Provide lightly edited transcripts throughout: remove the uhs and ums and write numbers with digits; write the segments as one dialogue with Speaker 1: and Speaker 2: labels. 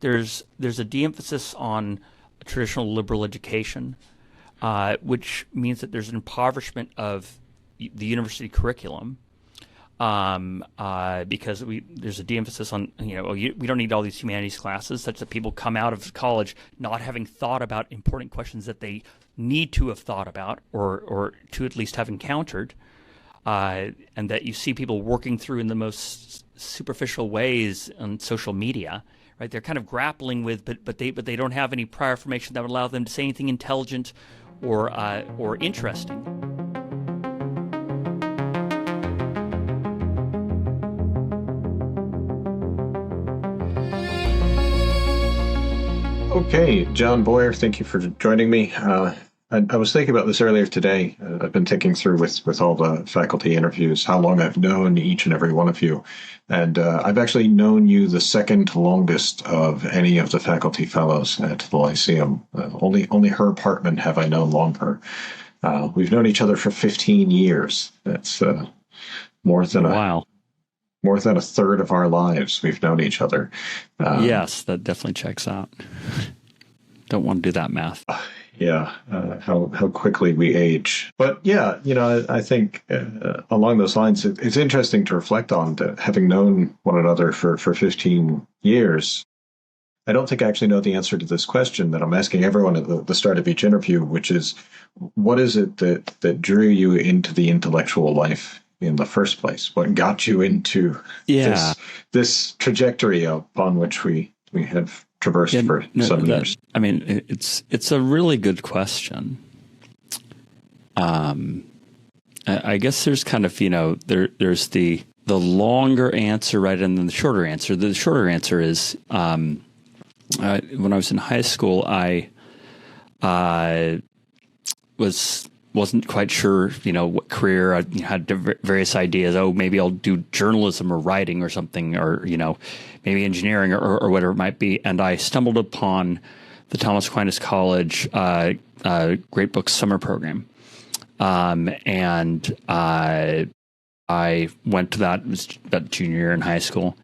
Speaker 1: there's a de-emphasis on traditional liberal education, which means that there's an impoverishment of the university curriculum, because there's a de-emphasis on, we don't need all these humanities classes, such that people come out of college not having thought about important questions that they need to have thought about, or to at least have encountered, and that you see people working through in the most superficial ways on social media. Right, they're kind of grappling with, but they don't have any prior information that would allow them to say anything intelligent or interesting.
Speaker 2: Okay, John Boyer, thank you for joining me. I was thinking about this earlier today. I've been thinking through with all the faculty interviews how long I've known each and every one of you. And I've actually known you the second longest of any of the faculty fellows at the Lyceum. Only Herb Hartman have I known longer. We've known each other for 15 years. That's more than a third of our lives we've known each other.
Speaker 1: Yes, that definitely checks out. Don't want to do that math.
Speaker 2: Yeah, how quickly we age. But yeah, I think along those lines, it's interesting to reflect on that, having known one another for 15 years. I don't think I actually know the answer to this question that I'm asking everyone at the start of each interview, which is, what is it that drew you into the intellectual life in the first place? What got you into this trajectory upon which we have traversed for some years?
Speaker 1: I mean, it's a really good question. I guess there's kind of, there's the longer answer, right, and then the shorter answer. The shorter answer is, when I was in high school, I wasn't quite sure, what career. I had various ideas. Oh, maybe I'll do journalism or writing or something, or, maybe engineering or whatever it might be. And I stumbled upon the Thomas Aquinas College Great Books Summer Program. And I went to that, it was about junior year in high school,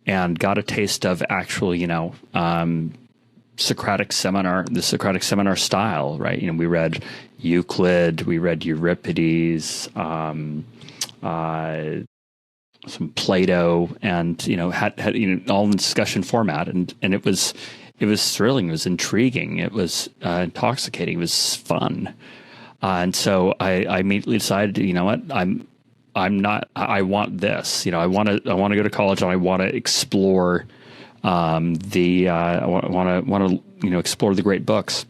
Speaker 1: and got a taste of actual, the Socratic seminar style, right? We read Euclid, we read Euripides, some Plato, and had all in discussion format, and it was thrilling, it was intriguing, it was intoxicating, it was fun, and so I immediately decided, I want this, I want to go to college, and I want to explore I want to explore the great books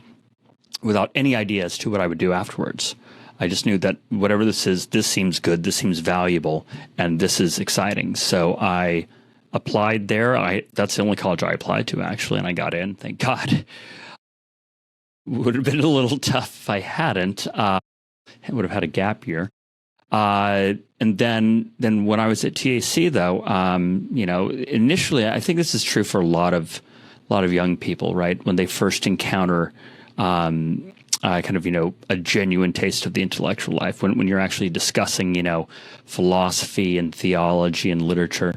Speaker 1: without any idea as to what I would do afterwards. I just knew that whatever this is, this seems good, this seems valuable, and this is exciting. So I applied there. That's the only college I applied to, actually, and I got in, thank God. It would have been a little tough if I hadn't. I would have had a gap year. And then when I was at TAC, though, initially, I think this is true for a lot of young people, right? When they first encounter kind of, a genuine taste of the intellectual life, when you're actually discussing, philosophy and theology and literature,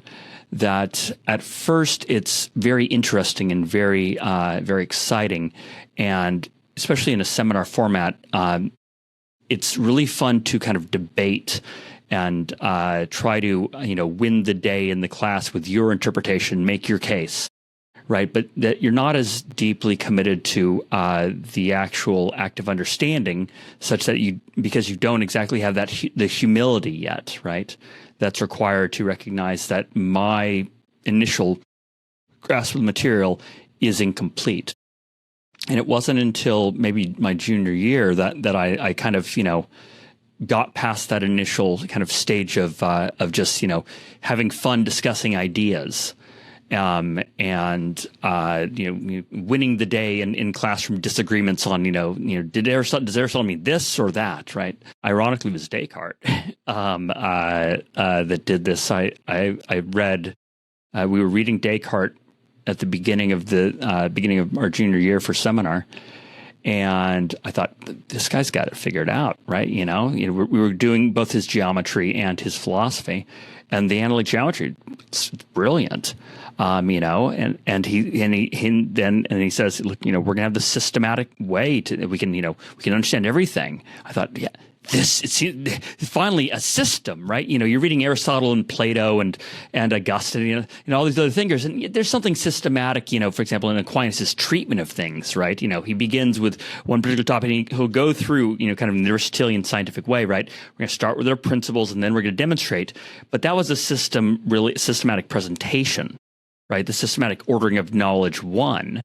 Speaker 1: that at first it's very interesting and very, very exciting. And especially in a seminar format, it's really fun to kind of debate and try to, win the day in the class with your interpretation, make your case. Right, but that you're not as deeply committed to the actual act of understanding, such that because you don't exactly have the humility yet, right? That's required to recognize that my initial grasp of the material is incomplete. And it wasn't until maybe my junior year that I kind of got past that initial kind of stage of just having fun discussing ideas. And winning the day in classroom disagreements on, does Aristotle mean this or that, right? Ironically, it was Descartes that did this. I read, we were reading Descartes at the beginning of our junior year for seminar, and I thought, this guy's got it figured out, right? We were doing both his geometry and his philosophy. and the analytic geometry, it's brilliant. And he says, look, we're gonna have the systematic way we can understand everything. I thought, yeah, it's finally a system, right? You're reading Aristotle and Plato and Augustine, all these other thinkers, and there's something systematic, for example, in Aquinas' treatment of things, right? He begins with one particular topic, and he'll go through, kind of in the Aristotelian scientific way, right? We're going to start with our principles, and then we're going to demonstrate. But that was a systematic presentation, right? The systematic ordering of knowledge one.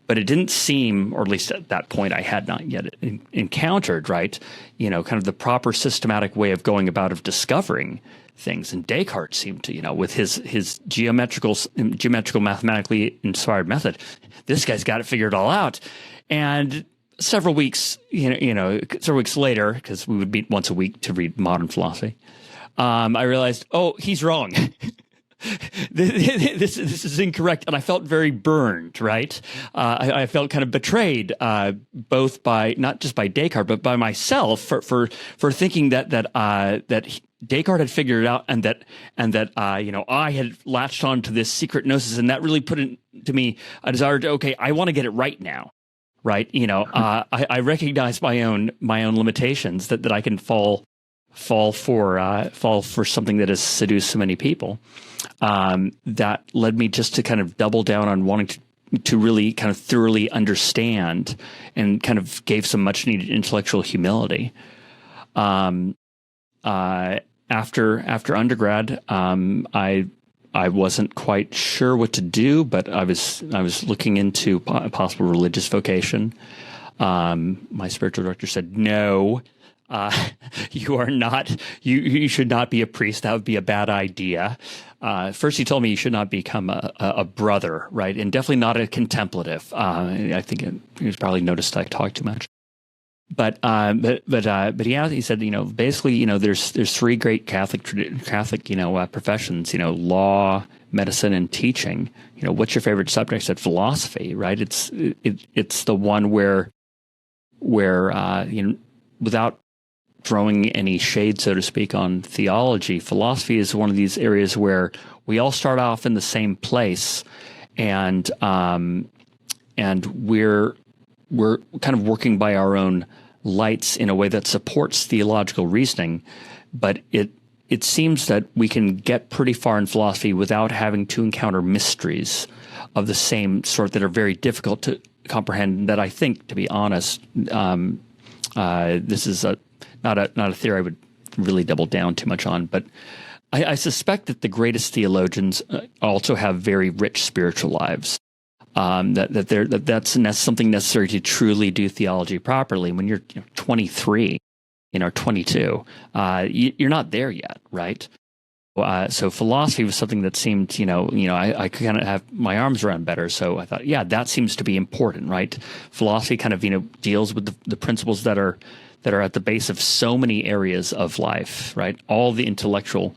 Speaker 1: But it didn't seem, or at least at that point, I had not yet encountered, right? Kind of the proper systematic way of going about of discovering things. And Descartes seemed to, with his geometrical, mathematically inspired method, this guy's got it figured all out. And several weeks later, because we would meet once a week to read modern philosophy, I realized, oh, he's wrong. This is incorrect, and I felt very burned. Right, I felt kind of betrayed, both by not just by Descartes, but by myself for thinking that Descartes had figured it out, and that I had latched on to this secret gnosis, and that really put into me a desire to, okay, I want to get it right now. Right, I recognize my own limitations, that I can fall for something that has seduced so many people. That led me just to kind of double down on wanting to really kind of thoroughly understand, and kind of gave some much needed intellectual humility. After undergrad, I wasn't quite sure what to do, but I was looking into a possible religious vocation. My spiritual director said, no. You are not. You should not be a priest. That would be a bad idea. First, he told me you should not become a brother, right, and definitely not a contemplative. I think he probably noticed I talked too much. But yeah, he said, basically, there's three great Catholic professions, law, medicine, and teaching. What's your favorite subject? I said philosophy, right? It's the one where without throwing any shade, so to speak, on theology, philosophy is one of these areas where we all start off in the same place, and we're kind of working by our own lights in a way that supports theological reasoning. But it seems that we can get pretty far in philosophy without having to encounter mysteries of the same sort that are very difficult to comprehend. That I think, to be honest, this is not a theory I would really double down too much on, but I suspect that the greatest theologians also have very rich spiritual lives. That's something necessary to truly do theology properly. When you're 23, 22, you're not there yet, right? So philosophy was something that seemed, I could kind of have my arms around better. So I thought, yeah, that seems to be important, right? Philosophy kind of, deals with the principles that are at the base of so many areas of life, right? All the intellectual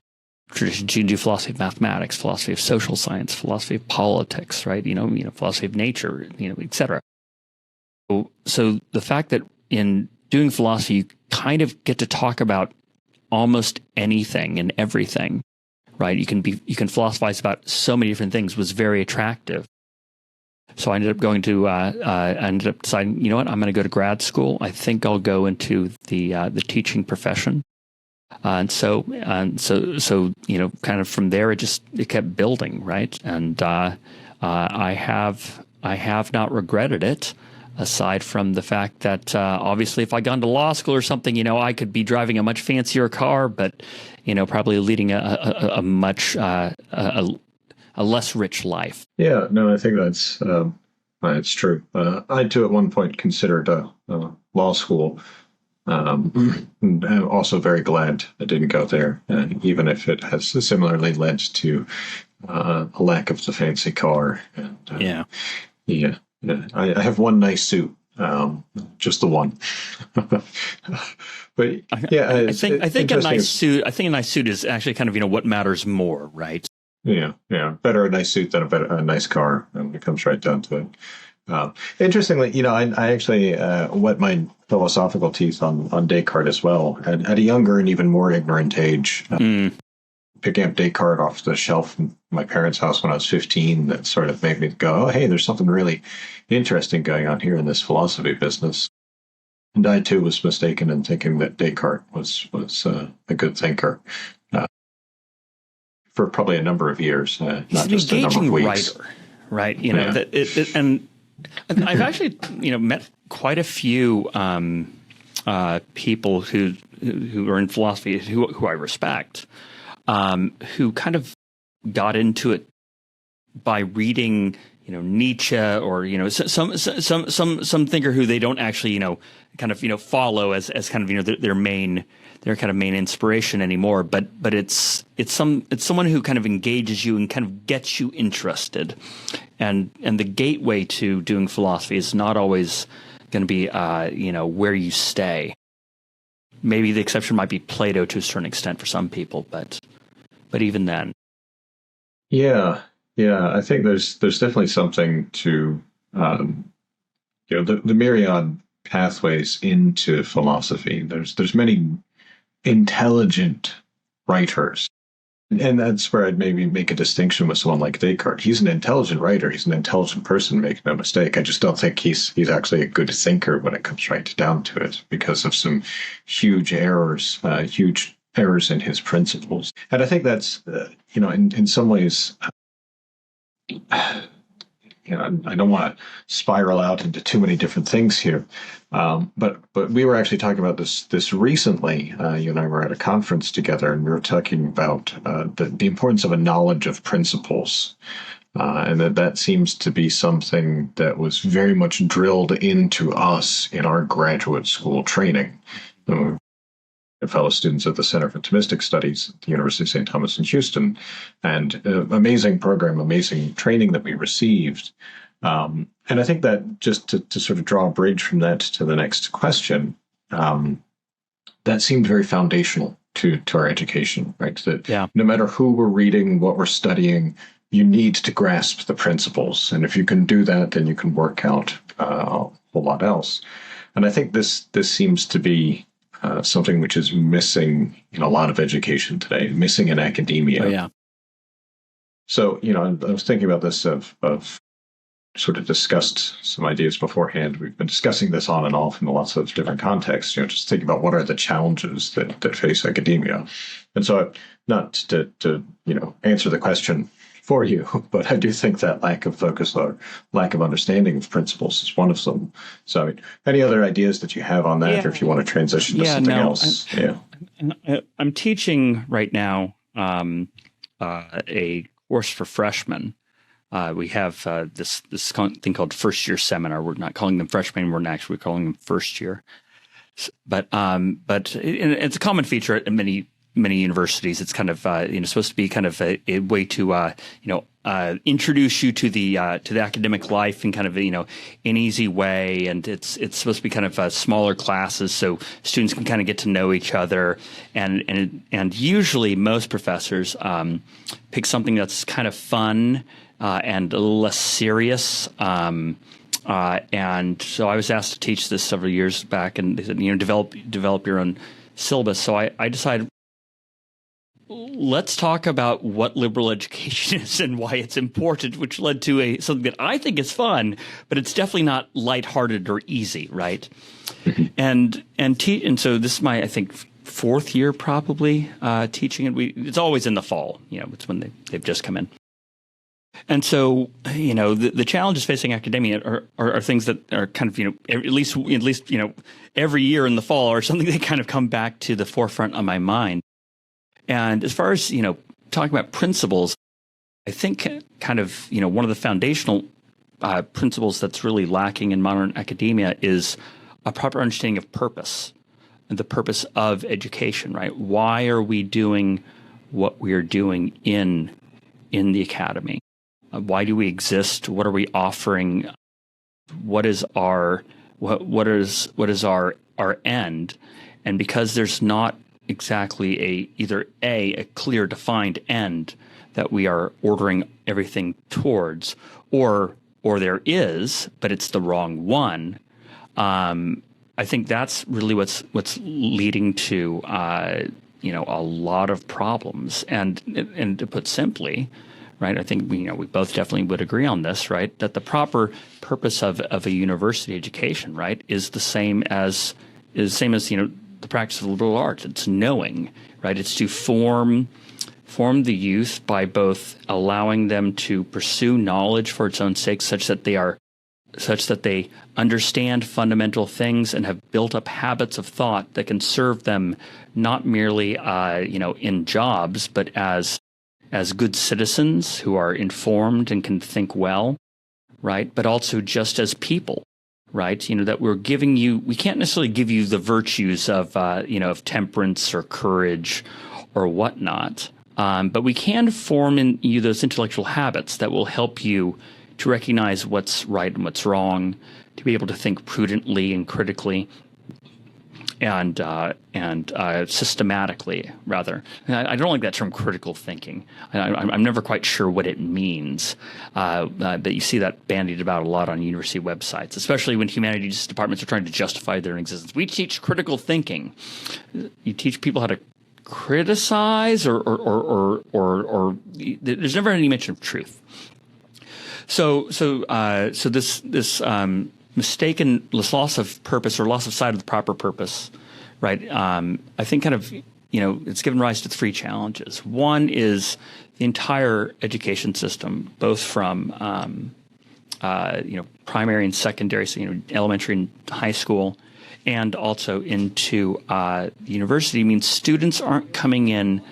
Speaker 1: traditions. You can do philosophy of mathematics, philosophy of social science, philosophy of politics, right? Philosophy of nature, et cetera. So the fact that in doing philosophy, you kind of get to talk about almost anything and everything, right? You can philosophize about so many different things, was very attractive. So I ended up deciding, I'm going to go to grad school. I think I'll go into the teaching profession. And so kind of from there, it kept building, right? And I have not regretted it, aside from the fact that obviously if I'd gone to law school or something, I could be driving a much fancier car, but probably leading a much a less rich life.
Speaker 2: Yeah, no, I think that's true. I too at one point considered law school. I'm also very glad I didn't go there, even if it has similarly led to a lack of the fancy car. And, yeah. I have one nice suit, just the one. But yeah,
Speaker 1: I think a nice suit is actually kind of what matters more, right?
Speaker 2: Yeah. Better a nice suit than a nice car, and it comes right down to it. Interestingly, I actually wet my philosophical teeth on Descartes as well at a younger and even more ignorant age. picking up Descartes off the shelf in my parents' house when I was 15 that sort of made me go, oh, hey, there's something really interesting going on here in this philosophy business. And I, too, was mistaken in thinking that Descartes was a good thinker for probably a number of years, not just a number of weeks.
Speaker 1: Writer, right? And I've actually, met quite a few people who are in philosophy who I respect, who kind of got into it by reading, Nietzsche or some thinker who they don't actually kind of follow as kind of their main inspiration anymore. But it's someone who kind of engages you and kind of gets you interested, and the gateway to doing philosophy is not always going to be where you stay. Maybe the exception might be Plato to a certain extent for some people, but even then.
Speaker 2: Yeah, I think there's definitely something to the myriad pathways into philosophy. There's many intelligent writers, and that's where I'd maybe make a distinction with someone like Descartes. He's an intelligent writer. He's an intelligent person, make no mistake. I just don't think he's actually a good thinker when it comes right down to it, because of some huge errors in his principles. And I think that's in some ways. I don't want to spiral out into too many different things here, but we were actually talking about this recently. You and I were at a conference together, and we were talking about the importance of a knowledge of principles, and that seems to be something that was very much drilled into us in our graduate school training. Fellow students at the Center for Thomistic Studies at the University of St. Thomas in Houston, and amazing program, amazing training that we received. And I think that just to sort of draw a bridge from that to the next question, that seemed very foundational to our education, right? That no matter who we're reading, what we're studying, you need to grasp the principles. And if you can do that, then you can work out a whole lot else. And I think this seems to be something which is missing in a lot of education today, missing in academia.
Speaker 1: Oh, yeah.
Speaker 2: So, I was thinking about this of sort of discussed some ideas beforehand. We've been discussing this on and off in lots of different contexts, just thinking about what are the challenges that face academia. And so not to answer the question for you, but I do think that lack of focus or lack of understanding of principles is one of them. So any other ideas that you have on that, or if you want to transition to something else?
Speaker 1: I'm teaching right now a course for freshmen. We have this thing called first year seminar. We're not calling them freshmen. We're calling them first year. But it's a common feature at many universities. It's kind of supposed to be kind of a way to introduce you to the academic life in kind of an easy way, and it's supposed to be kind of smaller classes so students can kind of get to know each other, and usually most professors pick something that's kind of fun and a little less serious. And so I was asked to teach this several years back, and they said, develop your own syllabus. So I decided, let's talk about what liberal education is and why it's important, which led to something that I think is fun, but it's definitely not lighthearted or easy, right? and so this is my, I think, fourth year probably teaching it. It's always in the fall, it's when they've just come in. And so, the challenges facing academia are things that are kind of, at least every year in the fall are something that kind of come back to the forefront of my mind. And as far as, talking about principles, I think kind of, one of the foundational principles that's really lacking in modern academia is a proper understanding of purpose and the purpose of education, right? Why are we doing what we are doing in the academy? Why do we exist? What are we offering? What is our end? And because there's not exactly either a clear defined end that we are ordering everything towards, or there is, but it's the wrong one. I think that's really what's leading to a lot of problems. And to put simply, right, I think we both definitely would agree on this, right, that the proper purpose of a university education, right, is the same as the practice of liberal arts. It's knowing, right? It's to form the youth by both allowing them to pursue knowledge for its own sake, such that they understand fundamental things and have built up habits of thought that can serve them not merely in jobs, but as good citizens who are informed and can think well, right? But also just as people, right? That we can't necessarily give you the virtues of temperance or courage or whatnot, but we can form in you those intellectual habits that will help you to recognize what's right and what's wrong, to be able to think prudently and critically, and systematically, rather. And I don't like that term, critical thinking. I'm never quite sure what it means, but you see that bandied about a lot on university websites, especially when humanities departments are trying to justify their existence. We teach critical thinking. You teach people how to criticize, or there's never any mention of truth. So this mistaken loss of purpose or loss of sight of the proper purpose, right? I think it's given rise to three challenges. One is the entire education system, both from primary and secondary, so elementary and high school, and also into the university, means students aren't coming in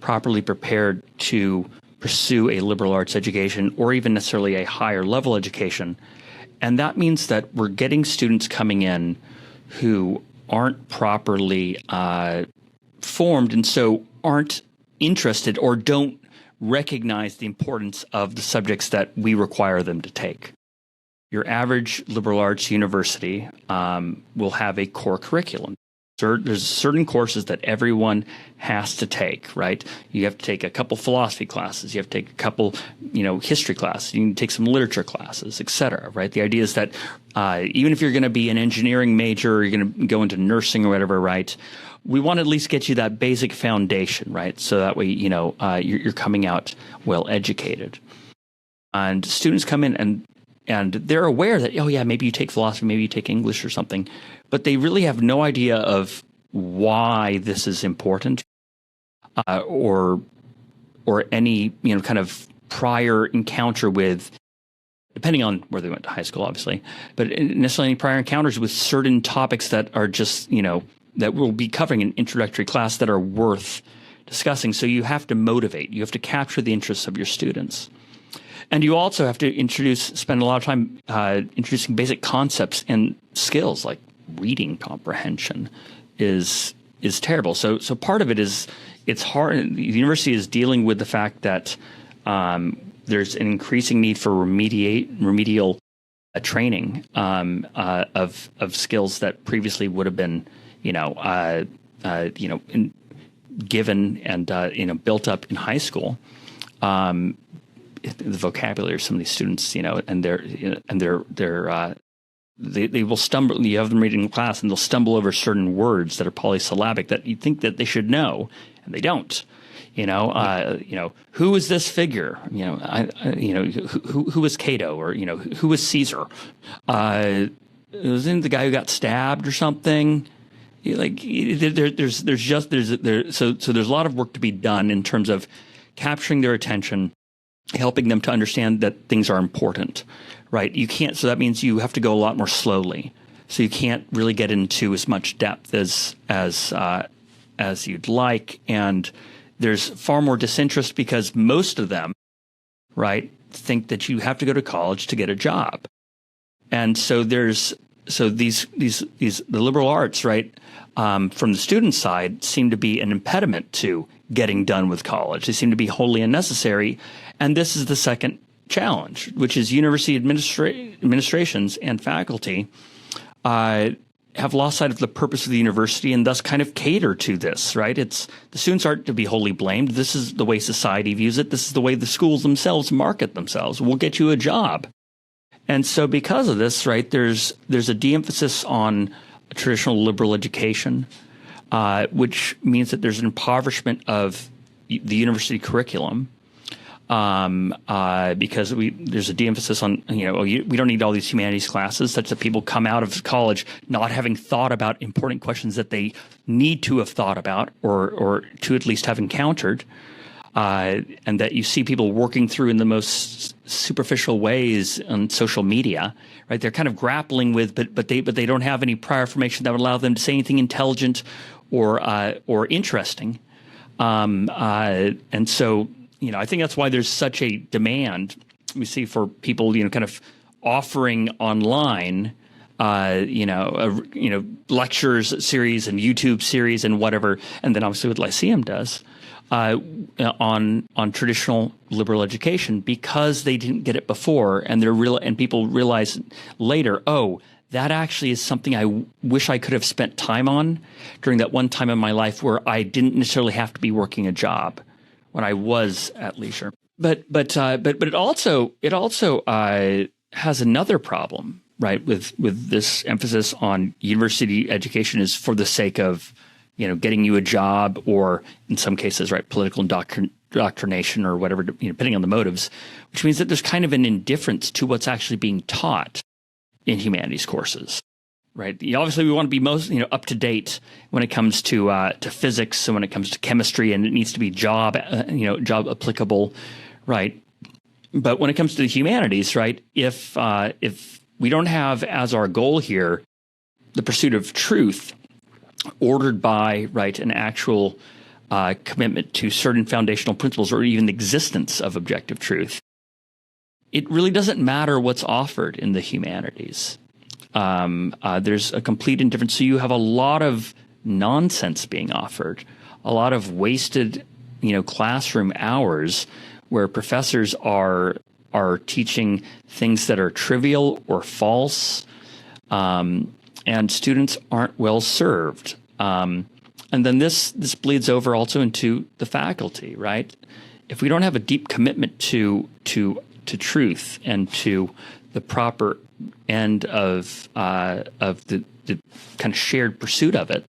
Speaker 1: properly prepared to pursue a liberal arts education or even necessarily a higher level education. And that means that we're getting students coming in who aren't properly formed, and so aren't interested or don't recognize the importance of the subjects that we require them to take. Your average liberal arts university will have a core curriculum. There's certain courses that everyone has to take, right? You have to take a couple philosophy classes. You have to take a couple, history classes. You need to take some literature classes, et cetera, right? The idea is that even if you're going to be an engineering major or you're going to go into nursing or whatever, right, we want to at least get you that basic foundation, right? So that way, you're coming out well educated. And students come in and they're aware that, oh yeah, maybe you take philosophy, maybe you take English or something, but they really have no idea of why this is important, or any kind of prior encounter with, depending on where they went to high school, obviously, but necessarily any prior encounters with certain topics that are just that we'll be covering in introductory class that are worth discussing. So you have to motivate, you have to capture the interests of your students. And you also have to spend a lot of time introducing basic concepts and skills like reading comprehension is terrible. So part of it is it's hard. The university is dealing with the fact that there's an increasing need for remedial training of skills that previously would have been given and built up in high school. The vocabulary of some of these students, and they will stumble. You have them reading in class, and they'll stumble over certain words that are polysyllabic that you think that they should know, and they don't. Who is this figure? Who is Cato, or who is Caesar? Isn't the guy who got stabbed or something? So there's a lot of work to be done in terms of capturing their attention, helping them to understand that things are important, right? So that means you have to go a lot more slowly. So you can't really get into as much depth as you'd like. And there's far more disinterest because most of them, right, think that you have to go to college to get a job. And so the liberal arts, right, from the student side seem to be an impediment to getting done with college. They seem to be wholly unnecessary. And this is the second challenge, which is university administrations and faculty have lost sight of the purpose of the university and thus kind of cater to this, right? The students aren't to be wholly blamed. This is the way society views it. This is the way the schools themselves market themselves. We'll get you a job. And so because of this, right, there's a de-emphasis on a traditional liberal education. which means that there's an impoverishment of the university curriculum. Because there's a de-emphasis on, we don't need all these humanities classes, such that people come out of college not having thought about important questions that they need to have thought about or to at least have encountered. And that you see people working through in the most superficial ways on social media, right? They're kind of grappling with, but they don't have any prior information that would allow them to say anything intelligent or interesting. And so, I think that's why there's such a demand we see for people, kind of offering online, lectures series and YouTube series and whatever, and then obviously what Lyceum does on traditional liberal education, because they didn't get it before, and people realize later, oh, that actually is something I wish I could have spent time on during that one time in my life where I didn't necessarily have to be working a job, when I was at leisure. But it also has another problem, right? With this emphasis on university education is for the sake of, getting you a job, or in some cases, right, political indoctrination or whatever, depending on the motives, which means that there's kind of an indifference to what's actually being taught in humanities courses. Right. Obviously, we want to be most, up to date when it comes to physics and when it comes to chemistry, and it needs to be job applicable, right? But when it comes to the humanities, right, if we don't have as our goal here the pursuit of truth, ordered by an actual commitment to certain foundational principles, or even the existence of objective truth, it really doesn't matter what's offered in the humanities. There's a complete indifference. So you have a lot of nonsense being offered, a lot of wasted, classroom hours where professors are teaching things that are trivial or false, and students aren't well served. And then this bleeds over also into the faculty, right? If we don't have a deep commitment to truth and to the proper end of the kind of shared pursuit of it,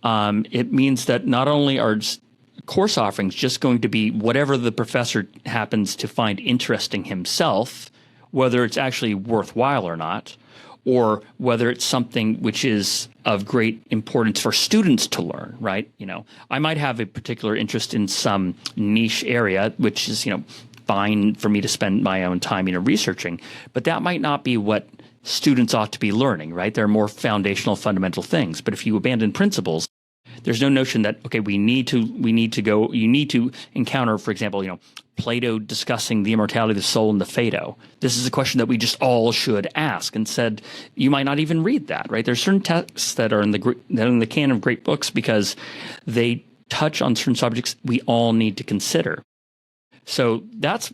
Speaker 1: it means that not only are course offerings just going to be whatever the professor happens to find interesting himself, whether it's actually worthwhile or not, or whether it's something which is of great importance for students to learn, right? I might have a particular interest in some niche area, which is, fine for me to spend my own time, researching, but that might not be what students ought to be learning, right? There are more foundational, fundamental things. But if you abandon principles, there's no notion that, okay, you need to encounter, for example, Plato discussing the immortality of the soul and the Phaedo. This is a question that we just all should ask. And said, you might not even read that, right? There's certain texts that are in the canon of great books because they touch on certain subjects we all need to consider. So that's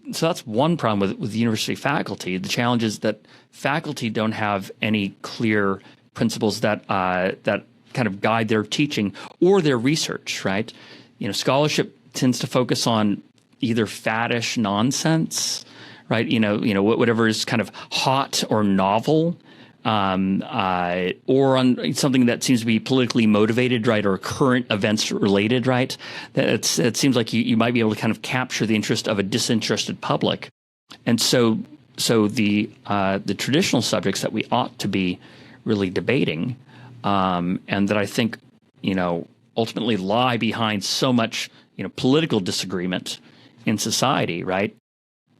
Speaker 1: one problem with university faculty. The challenge is that faculty don't have any clear principles that kind of guide their teaching or their research, right? Scholarship tends to focus on either faddish nonsense, right? Whatever is kind of hot or novel, or on something that seems to be politically motivated, right, or current events related, right? It seems like you might be able to kind of capture the interest of a disinterested public, and so the traditional subjects that we ought to be really debating, and that I think ultimately lie behind so much political disagreement in society, right,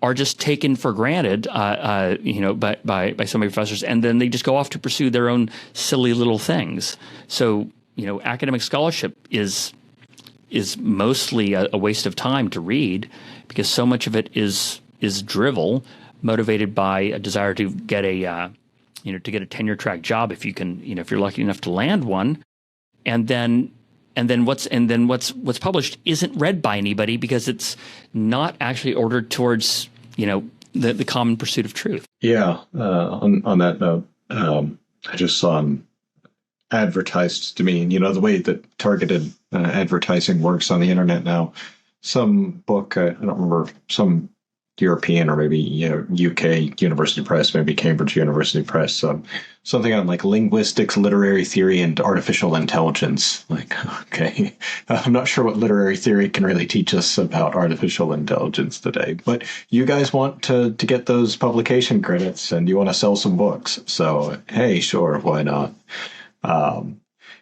Speaker 1: are just taken for granted, by so many professors, and then they just go off to pursue their own silly little things. So, academic scholarship is mostly a waste of time to read, because so much of it is drivel, motivated by a desire to get a tenure track job if you can, if you're lucky enough to land one, and then what's published isn't read by anybody because it's not actually ordered towards the common pursuit of truth.
Speaker 2: Yeah. On that note, I just saw advertised to me, the way that targeted advertising works on the internet now. Some book, I don't remember, some European or maybe UK University Press, maybe Cambridge University Press, something on like linguistics, literary theory, and artificial intelligence. Like, okay, I'm not sure what literary theory can really teach us about artificial intelligence today, but you guys want to get those publication credits and you want to sell some books. So, hey, sure, why not?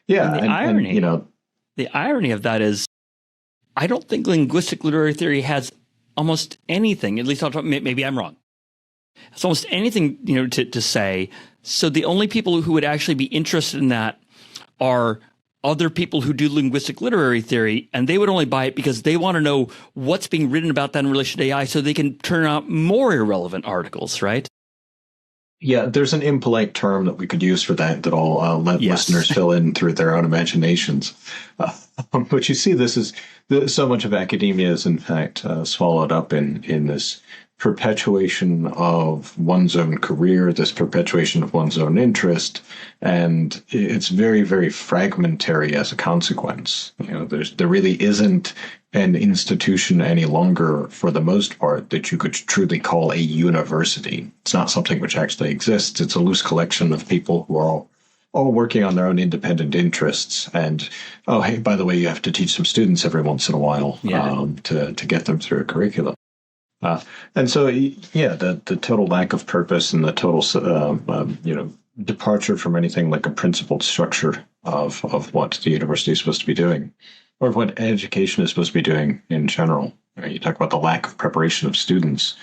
Speaker 2: Yeah,
Speaker 1: and the irony of that is, I don't think linguistic literary theory has almost anything, at least maybe I'm wrong. It's almost anything, to say. So the only people who would actually be interested in that are other people who do linguistic literary theory, and they would only buy it because they want to know what's being written about that in relation to AI so they can turn out more irrelevant articles, right?
Speaker 2: Yeah, there's an impolite term that we could use for that I'll let listeners fill in through their own imaginations. But you see, so much of academia is, in fact, swallowed up in this perpetuation of one's own career, this perpetuation of one's own interest, and it's very, very fragmentary as a consequence. There really isn't an institution any longer, for the most part, that you could truly call a university. It's not something which actually exists. It's a loose collection of people who are all working on their own independent interests. And, oh, hey, by the way, you have to teach some students every once in a while to get them through a curriculum. And so, the total lack of purpose and the total, departure from anything like a principled structure of what the university is supposed to be doing, or of what education is supposed to be doing in general. You talk about the lack of preparation of students.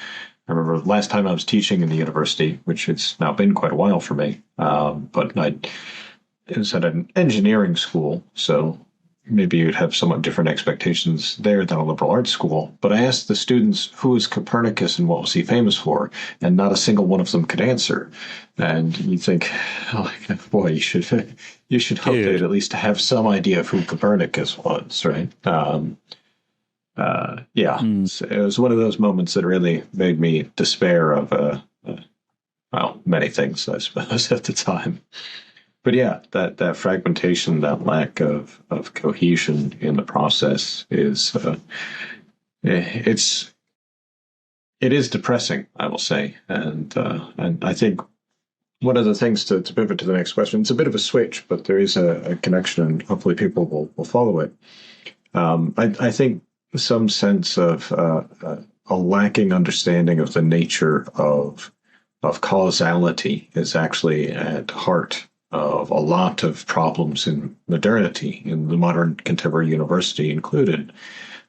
Speaker 2: I remember last time I was teaching in the university, which it's now been quite a while for me, but it was at an engineering school, so maybe you'd have somewhat different expectations there than a liberal arts school. But I asked the students, who is Copernicus and what was he famous for? And not a single one of them could answer. And you think, oh, boy, you should hope they'd at least have some idea of who Copernicus was, right? So it was one of those moments that really made me despair of, many things, I suppose, at the time. But yeah, that fragmentation, that lack of cohesion in the process is it is depressing, I will say, and I think one of the things to pivot to the next question. It's a bit of a switch, but there is a connection, and hopefully people will follow it. I think some sense of a lacking understanding of the nature of causality is actually at heart of a lot of problems in modernity, in the modern contemporary university included.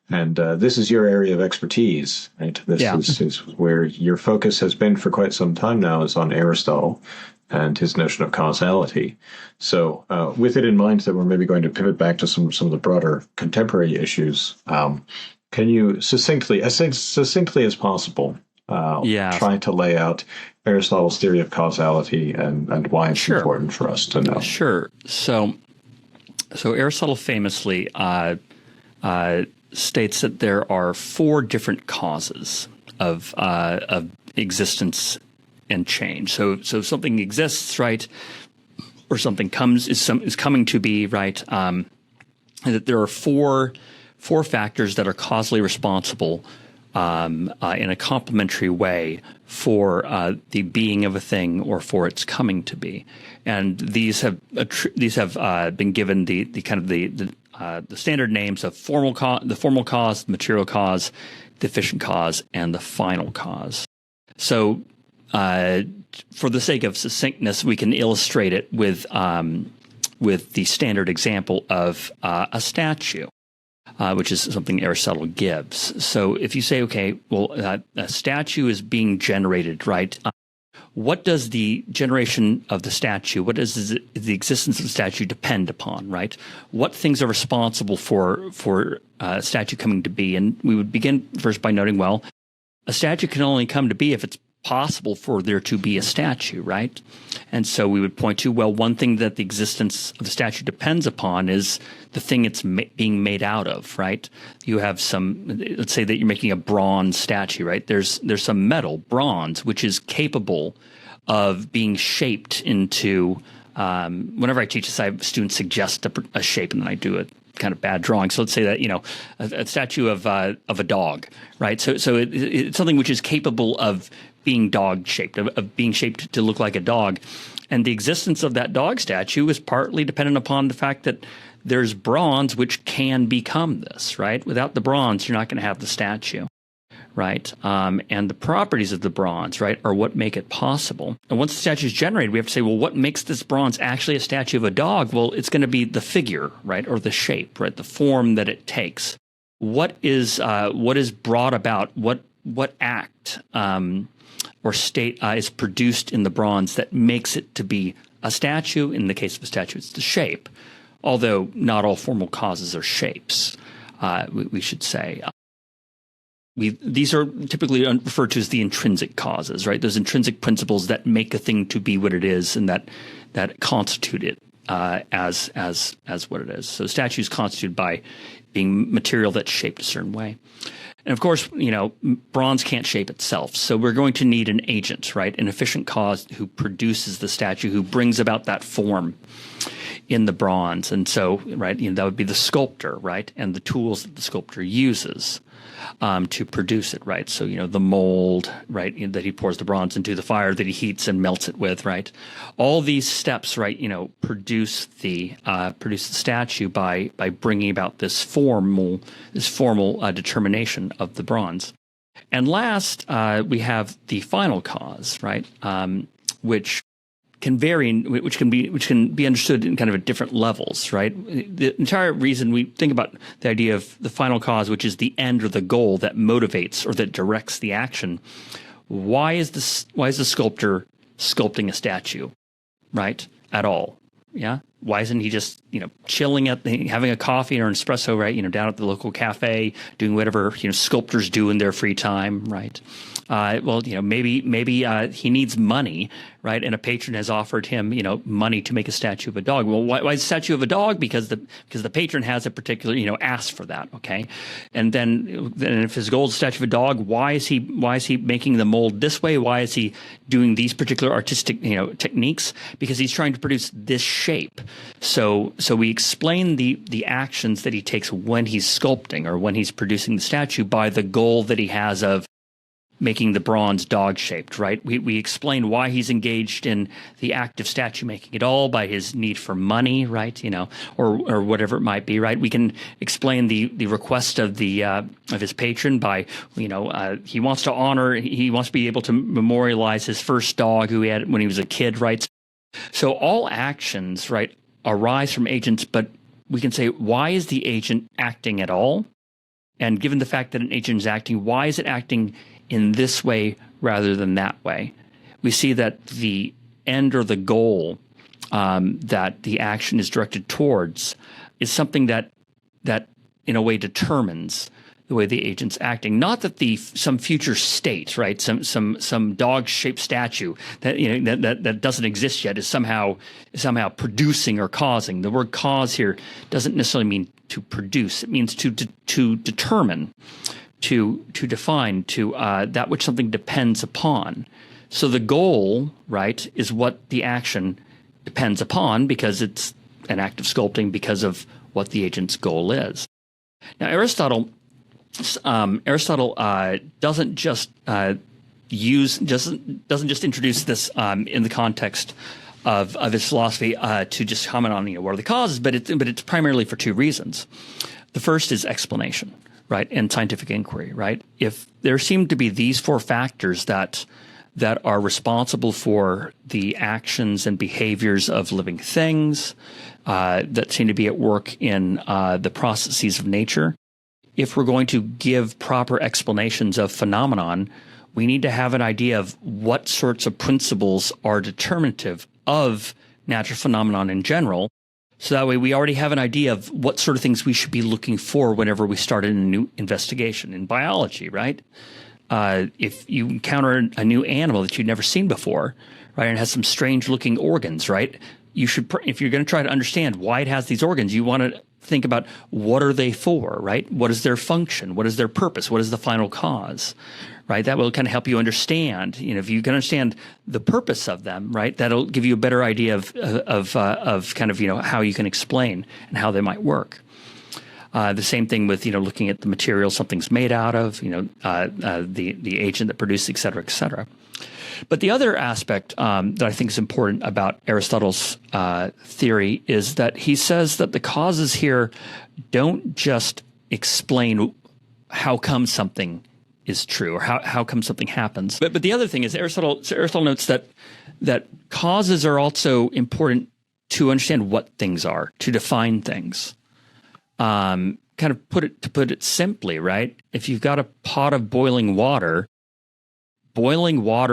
Speaker 2: And this is your area of expertise, right? This is where your focus has been for quite some time now, is on Aristotle and his notion of causality. So with it in mind that we're maybe going to pivot back to some of the broader contemporary issues, can you succinctly as possible, try to lay out Aristotle's theory of causality and why it's important for us to know?
Speaker 1: Sure. So Aristotle famously states that there are four different causes of existence and change. So something exists, right, or something is coming to be, right. And that there are four factors that are causally responsible in a complementary way for the being of a thing or for its coming to be, and these have been given the kind of the standard names of the formal cause, the material cause, the efficient cause, and the final cause. So, for the sake of succinctness, we can illustrate it with the standard example of a statue. Which is something Aristotle gives. So if you say, okay, well, a statue is being generated, right? What does the generation of the statue, what does the existence of the statue depend upon, right? What things are responsible for a statue coming to be? And we would begin first by noting, well, a statue can only come to be if it's possible for there to be a statue, right? And so we would point to, well, one thing that the existence of the statue depends upon is the thing it's being made out of, right? You have let's say that you're making a bronze statue, right? There's some metal, bronze, which is capable of being shaped into, whenever I teach this, I have students suggest a shape, and then I do kind of bad drawing. So let's say that, a statue of a dog, right? So it's something which is capable of being dog shaped, of being shaped to look like a dog. And the existence of that dog statue is partly dependent upon the fact that there's bronze which can become this, right? Without the bronze, you're not going to have the statue, right? And the properties of the bronze, right, are what make it possible. And once the statue is generated, we have to say, well, what makes this bronze actually a statue of a dog? Well, it's going to be the figure, right, or the shape, right, the form that it takes. What is brought about? What act or state is produced in the bronze that makes it to be a statue? In the case of a statue, it's the shape. Although not all formal causes are shapes, we should say. These are typically referred to as the intrinsic causes, right? Those intrinsic principles that make a thing to be what it is and that constitute it as what it is. So statues constituted by being material that's shaped a certain way. And of course, bronze can't shape itself. So we're going to need an agent, right? An efficient cause who produces the statue, who brings about that form in the bronze. And so, right, that would be the sculptor, right? And the tools that the sculptor uses to produce it, right? So, the mold, right, that he pours the bronze into, the fire that he heats and melts it with, right? All these steps, right, produce the statue by bringing about this formal determination of the bronze. And last, we have the final cause, right, which can vary, which can be understood in kind of at different levels, right? The entire reason we think about the idea of the final cause, which is the end or the goal that motivates or that directs the action. Why is the sculptor sculpting a statue, right? At all? Yeah. Why isn't he just chilling having a coffee or an espresso, right? Down at the local cafe, doing whatever sculptors do in their free time, right? Maybe he needs money, right? And a patron has offered him, money to make a statue of a dog. Well, why is a statue of a dog? Because the patron has a particular, asked for that, okay? And then if his goal is a statue of a dog, why is he making the mold this way? Why is he doing these particular artistic, techniques? Because he's trying to produce this shape. So we explain the actions that he takes when he's sculpting or when he's producing the statue by the goal that he has of making the bronze dog-shaped, right? We explain why he's engaged in the act of statue making at all by his need for money, right? Or whatever it might be, right? We can explain the request of his patron by, he wants to be able to memorialize his first dog who he had when he was a kid, right? So all actions, right, arise from agents, but we can say, why is the agent acting at all? And given the fact that an agent is acting, why is it acting in this way rather than that way? We see that the end or the goal that the action is directed towards is something that in a way determines the way the agent's acting. Not that some future state, right, some dog-shaped statue that doesn't exist yet is somehow producing or causing. The word cause here doesn't necessarily mean to produce. It means to determine, to define, that which something depends upon. So the goal, right, is what the action depends upon because it's an act of sculpting because of what the agent's goal is. Now, Aristotle doesn't just introduce this in the context of his philosophy to just comment on what are the causes, but it's primarily for two reasons. The first is explanation, right, and scientific inquiry, right? If there seem to be these four factors that are responsible for the actions and behaviors of living things that seem to be at work in the processes of nature, if we're going to give proper explanations of phenomenon, we need to have an idea of what sorts of principles are determinative of natural phenomenon in general. So that way we already have an idea of what sort of things we should be looking for whenever we start a new investigation in biology, right? If you encounter a new animal that you've never seen before, right, and it has some strange looking organs, right? You should, if you're going to try to understand why it has these organs, you want to think about what are they for, right? What is their function? What is their purpose? What is the final cause, right? That will kind of help you understand. If you can understand the purpose of them, right, that'll give you a better idea of kind of how you can explain and how they might work. The same thing with, looking at the material something's made out of, the agent that produced, et cetera, et cetera. But the other aspect that I think is important about Aristotle's theory is that he says that the causes here don't just explain how come something is true or how come something happens. But the other thing is Aristotle notes that causes are also important to understand what things are, to define things. Kind of to put it simply, right? If you've got a pot of boiling water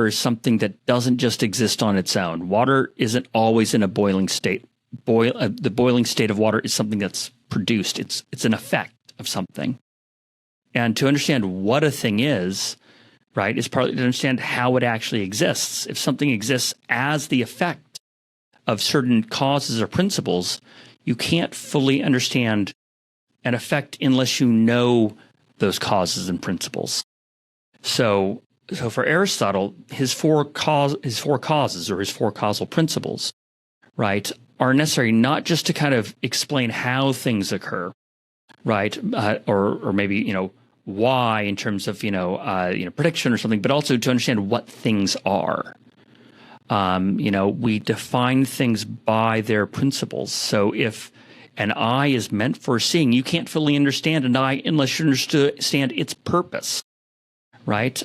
Speaker 1: is something that doesn't just exist on its own. Water isn't always in a boiling state. The boiling state of water is something that's produced. It's an effect of something. And to understand what a thing is, right, is partly to understand how it actually exists. If something exists as the effect of certain causes or principles, you can't fully understand an effect unless you know those causes and principles. So for Aristotle, his four causes or his four causal principles, right, are necessary not just to kind of explain how things occur, right, or maybe why in terms of prediction or something, but also to understand what things are. We define things by their principles. So if an eye is meant for seeing, you can't fully understand an eye unless you understand its purpose, right?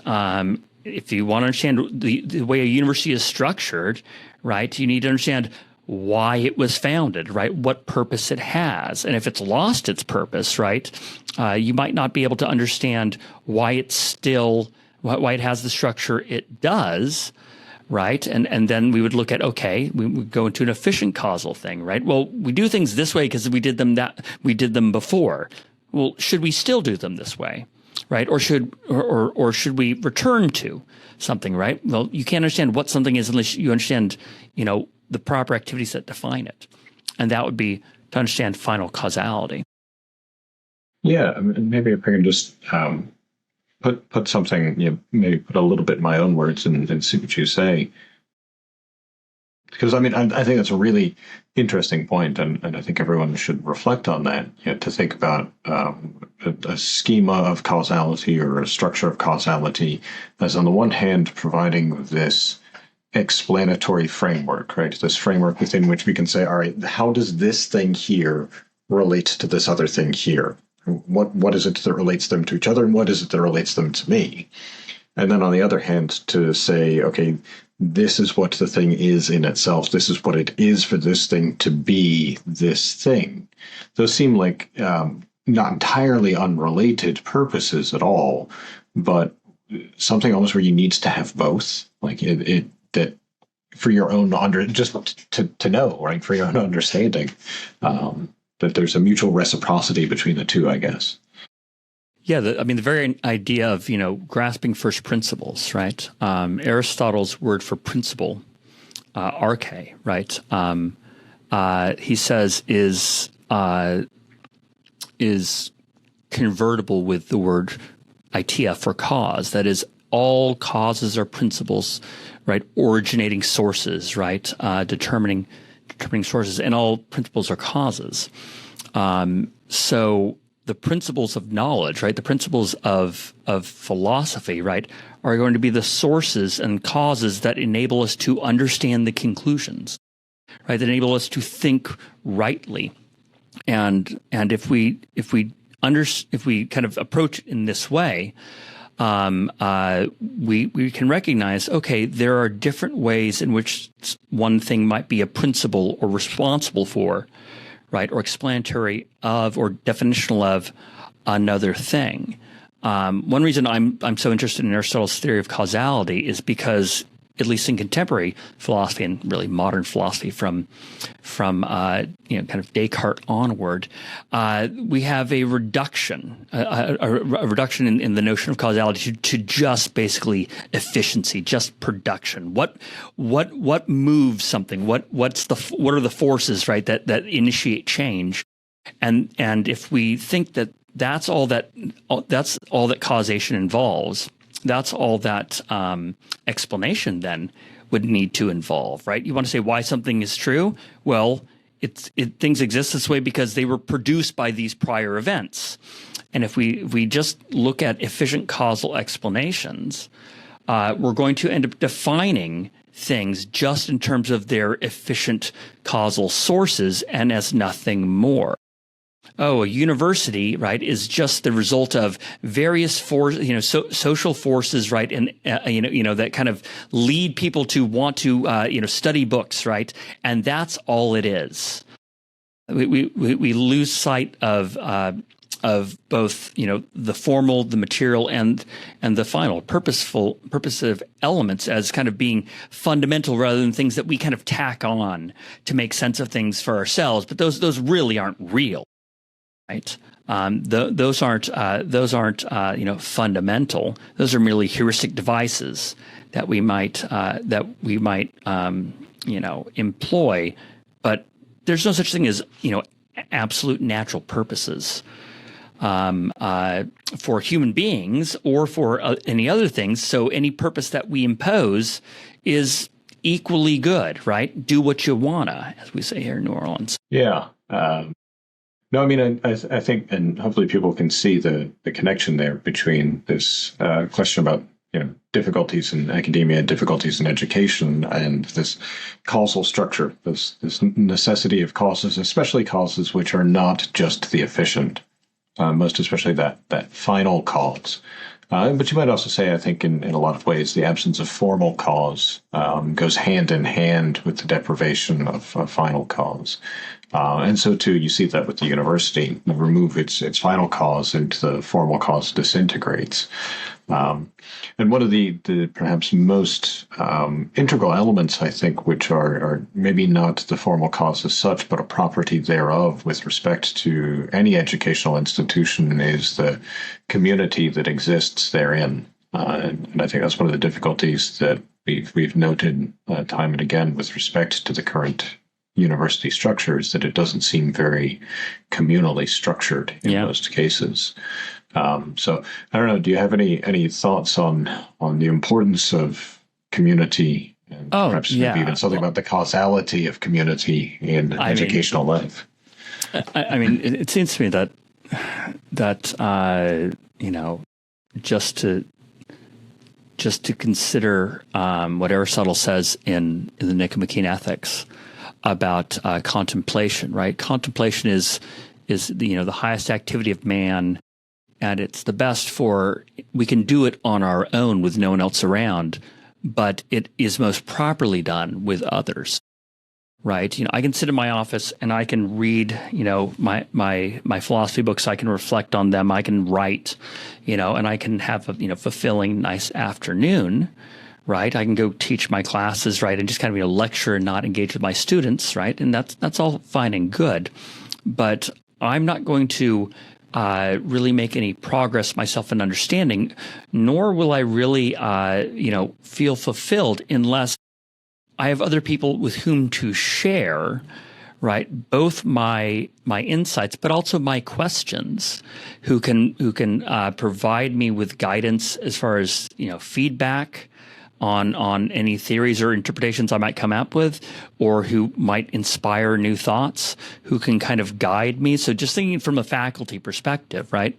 Speaker 1: If you want to understand the way a university is structured, right, you need to understand why it was founded, right? What purpose it has. And if it's lost its purpose, right, you might not be able to understand why it has the structure it does, right? And then we would look at, okay, we would go into an efficient causal thing, right? Well, we do things this way because we did them before. Well, should we still do them this way, right? Or should we return to something, right? Well, you can't understand what something is unless you understand, the proper activities that define it. And that would be to understand final causality.
Speaker 2: Yeah, maybe if I can just put something, maybe put a little bit in my own words and see what you say. Because, I think that's a really interesting point, and I think everyone should reflect on that, to think about a schema of causality or a structure of causality as, on the one hand, providing this explanatory framework, right? This framework within which we can say, all right, how does this thing here relate to this other thing here? What is it that relates them to each other, and what is it that relates them to me? And then on the other hand, to say, okay, this is what the thing is in itself. This is what it is for this thing to be this thing. Those seem like not entirely unrelated purposes at all, but something almost where you need to have both, like that for your own just to know, right, for your own understanding, that there's a mutual reciprocity between the two, I guess.
Speaker 1: Yeah, the very idea of, grasping first principles, right? Aristotle's word for principle, arche, right? He says is convertible with the word idea for cause. That is, all causes are principles, right? Originating sources, right? Determining sources, and all principles are causes. So the principles of knowledge, right? The principles of philosophy, right, are going to be the sources and causes that enable us to understand the conclusions, right? That enable us to think rightly. And if we kind of approach it in this way, we can recognize, okay, there are different ways in which one thing might be a principle or responsible for, right, or explanatory of or definitional of another thing. One reason I'm so interested in Aristotle's theory of causality is because, at least in contemporary philosophy and really modern philosophy from kind of Descartes onward, we have a reduction in the notion of causality to just basically efficiency, just production. What moves something? What are the forces, right, that initiate change? And if we think that that's all that causation involves, that's all that explanation then would need to involve, right? You want to say why something is true? Well, things exist this way because they were produced by these prior events. And if we just look at efficient causal explanations, we're going to end up defining things just in terms of their efficient causal sources and as nothing more. Oh, a university, right, is just the result of various social forces, right, and that kind of lead people to want to study books, right, and that's all it is. We lose sight of both the formal, the material, and the final purposive elements as kind of being fundamental rather than things that we kind of tack on to make sense of things for ourselves. But those really aren't real. Right. Those aren't fundamental. Those are merely heuristic devices that we might employ. But there's no such thing as absolute natural purposes for human beings or for any other things. So any purpose that we impose is equally good. Right. Do what you wanna, as we say here in New Orleans.
Speaker 2: Yeah. No, I mean, I think, and hopefully people can see the connection there between this question about difficulties in academia, difficulties in education, and this causal structure, this necessity of causes, especially causes which are not just the efficient, most especially that final cause. But you might also say, I think, in a lot of ways, the absence of formal cause goes hand in hand with the deprivation of final cause. And so, too, you see that with the university. You remove its final cause and the formal cause disintegrates. And one of the perhaps most integral elements, I think, which are maybe not the formal cause as such, but a property thereof with respect to any educational institution, is the community that exists therein. And I think that's one of the difficulties that we've noted time and again with respect to the current university structures, that it doesn't seem very communally structured in most cases. So I don't know. Do you have any thoughts on the importance of community, and perhaps maybe even something about the causality of community in educational life?
Speaker 1: I mean, it seems to me that just to consider what Aristotle says in the Nicomachean Ethics about contemplation, right? Contemplation is the highest activity of man, and it's the best we can do it on our own with no one else around, but it is most properly done with others, right? I can sit in my office and I can read, my philosophy books. I can reflect on them. I can write, and I can have a fulfilling, nice afternoon. Right, I can go teach my classes, right, and just kind of lecture and not engage with my students, right, and that's all fine and good, but I'm not going to really make any progress myself in understanding, nor will I really, feel fulfilled unless I have other people with whom to share, right, both my insights, but also my questions, who can provide me with guidance as far as feedback on any theories or interpretations I might come up with, or who might inspire new thoughts, who can kind of guide me. So just thinking from a faculty perspective, right?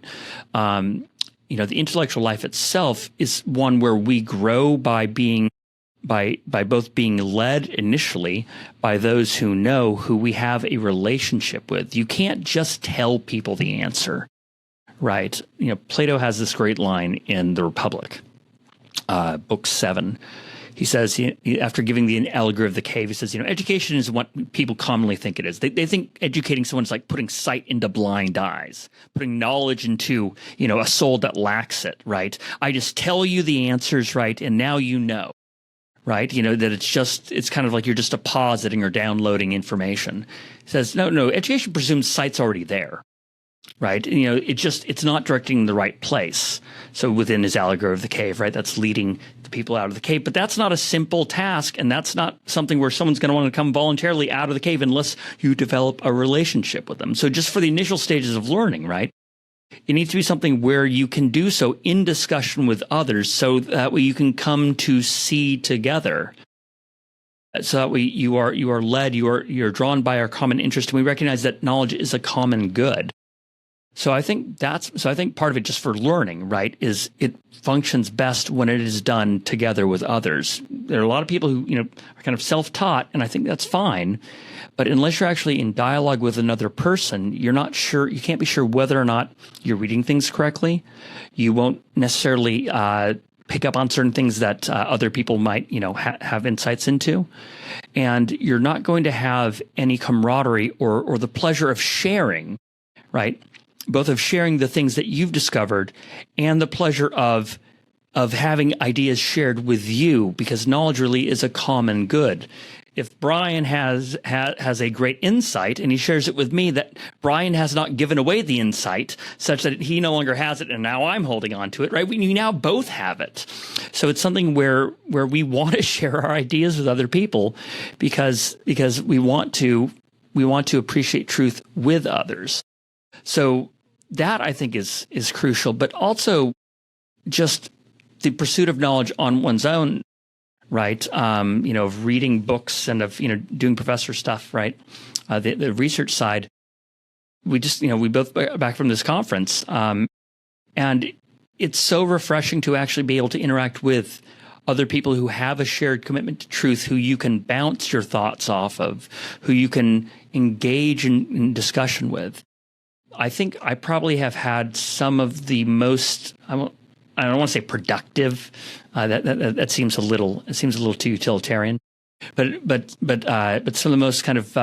Speaker 1: The intellectual life itself is one where we grow by both being led initially by those who know, who we have a relationship with. You can't just tell people the answer, right? Plato has this great line in The Republic. Book 7, he says, after giving the allegory of the cave, he says, education is what people commonly think it is. They think educating someone is like putting sight into blind eyes, putting knowledge into, a soul that lacks it, right? I just tell you the answers, right? And now right? That it's kind of like you're just depositing or downloading information. He says, no, education presumes sight's already there. Right. It's not directing in the right place. So within his allegory of the cave, right, that's leading the people out of the cave. But that's not a simple task. And that's not something where someone's going to want to come voluntarily out of the cave unless you develop a relationship with them. So just for the initial stages of learning, right, it needs to be something where you can do so in discussion with others, so that way you can come to see together so that you are led, you're drawn by our common interest, and we recognize that knowledge is a common good. So I think part of it, just for learning, right, is it functions best when it is done together with others. There are a lot of people who, are kind of self-taught, and I think that's fine. But unless you're actually in dialogue with another person, you're not sure, you can't be sure whether or not you're reading things correctly. You won't necessarily pick up on certain things that other people might, have insights into. And you're not going to have any camaraderie or the pleasure of sharing, right? Both of sharing the things that you've discovered and the pleasure of having ideas shared with you, because knowledge really is a common good. If Brian has a great insight and he shares it with me, that Brian has not given away the insight such that he no longer has it and now I'm holding on to it, right? We now both have it. So it's something where we want to share our ideas with other people because we want to appreciate truth with others. So that, I think, is crucial, but also just the pursuit of knowledge on one's own, right? Of reading books and of, doing professor stuff, right? The research side. We just, we both back from this conference, and it's so refreshing to actually be able to interact with other people who have a shared commitment to truth, who you can bounce your thoughts off of, who you can engage in discussion with. I think I probably have had some of the most, I don't want to say productive. That seems a little too utilitarian. But some of the most kind of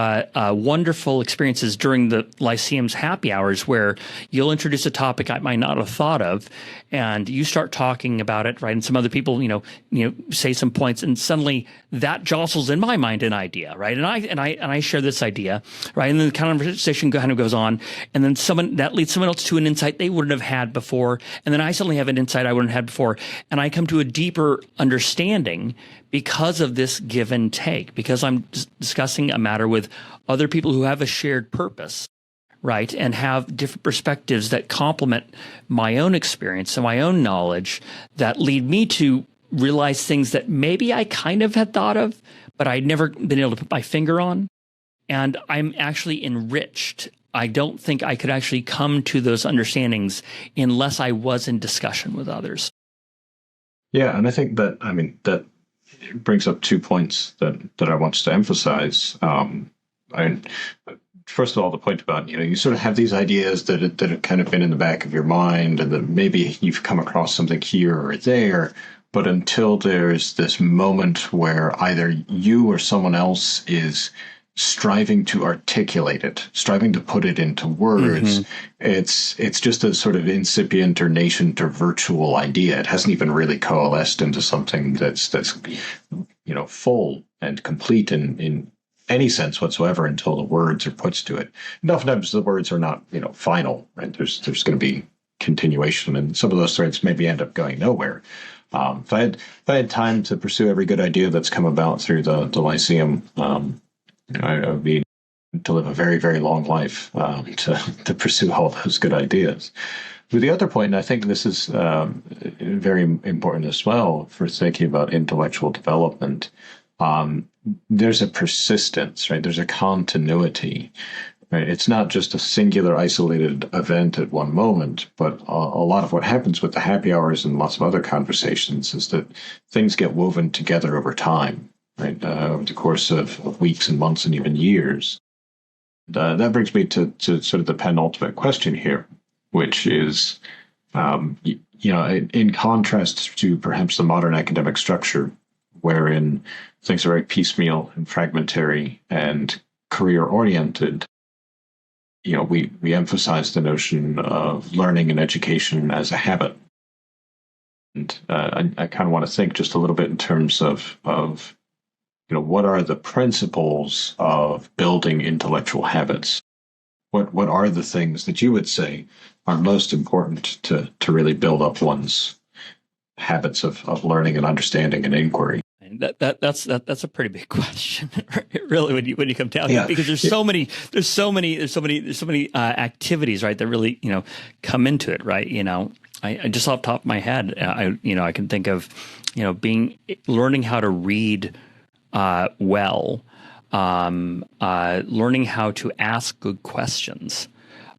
Speaker 1: wonderful experiences during the Lyceum's happy hours, where you'll introduce a topic I might not have thought of, and you start talking about it, right? And some other people, say some points, and suddenly that jostles in my mind an idea, right? And I share this idea, right? And then the conversation kind of goes on, and then that leads someone else to an insight they wouldn't have had before, and then I suddenly have an insight I wouldn't have had before, and I come to a deeper understanding because of this give and take, because I'm discussing a matter with other people who have a shared purpose, right? And have different perspectives that complement my own experience and my own knowledge, that lead me to realize things that maybe I kind of had thought of, but I'd never been able to put my finger on. And I'm actually enriched. I don't think I could actually come to those understandings unless I was in discussion with others.
Speaker 2: Yeah, and I think that brings up 2 points that I want to emphasize. First of all, the point about, you sort of have these ideas that have kind of been in the back of your mind, and that maybe you've come across something here or there, but until there's this moment where either you or someone else is striving to articulate it, striving to put it into words, it's just a sort of incipient or nascent or virtual idea. It hasn't even really coalesced into something that's full and complete in any sense whatsoever until the words are put to it. And oftentimes the words are not, final, right? There's going to be continuation, and some of those threads maybe end up going nowhere. If I had time to pursue every good idea that's come about through the Lyceum, I would be to live a very, very long life to pursue all those good ideas. But the other point, and I think this is very important as well for thinking about intellectual development, there's a persistence, right? There's a continuity, right? It's not just a singular, isolated event at one moment, but a lot of what happens with the happy hours and lots of other conversations is that things get woven together over time, right? Over the course of weeks and months and even years. That brings me to sort of the penultimate question here, which is, in contrast to perhaps the modern academic structure, wherein things are very piecemeal and fragmentary and career-oriented, we emphasize the notion of learning and education as a habit. And I kind of want to think just a little bit in terms of what are the principles of building intellectual habits? What are the things that you would say are most important to really build up one's habits of learning and understanding and inquiry?
Speaker 1: That's a pretty big question, really, when you come down to it, because there's so many activities, right, that really come into it, right? I just off the top of my head, I can think of learning how to read well, learning how to ask good questions,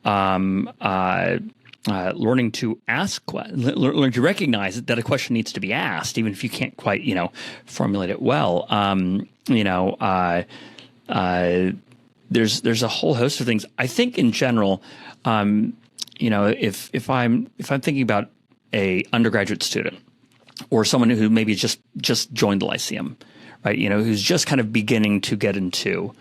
Speaker 1: learning to learn to recognize that a question needs to be asked, even if you can't quite, formulate it well. There's a whole host of things. I think in general, if I'm thinking about a undergraduate student or someone who maybe just joined the Lyceum, right? Who's just kind of beginning to get into,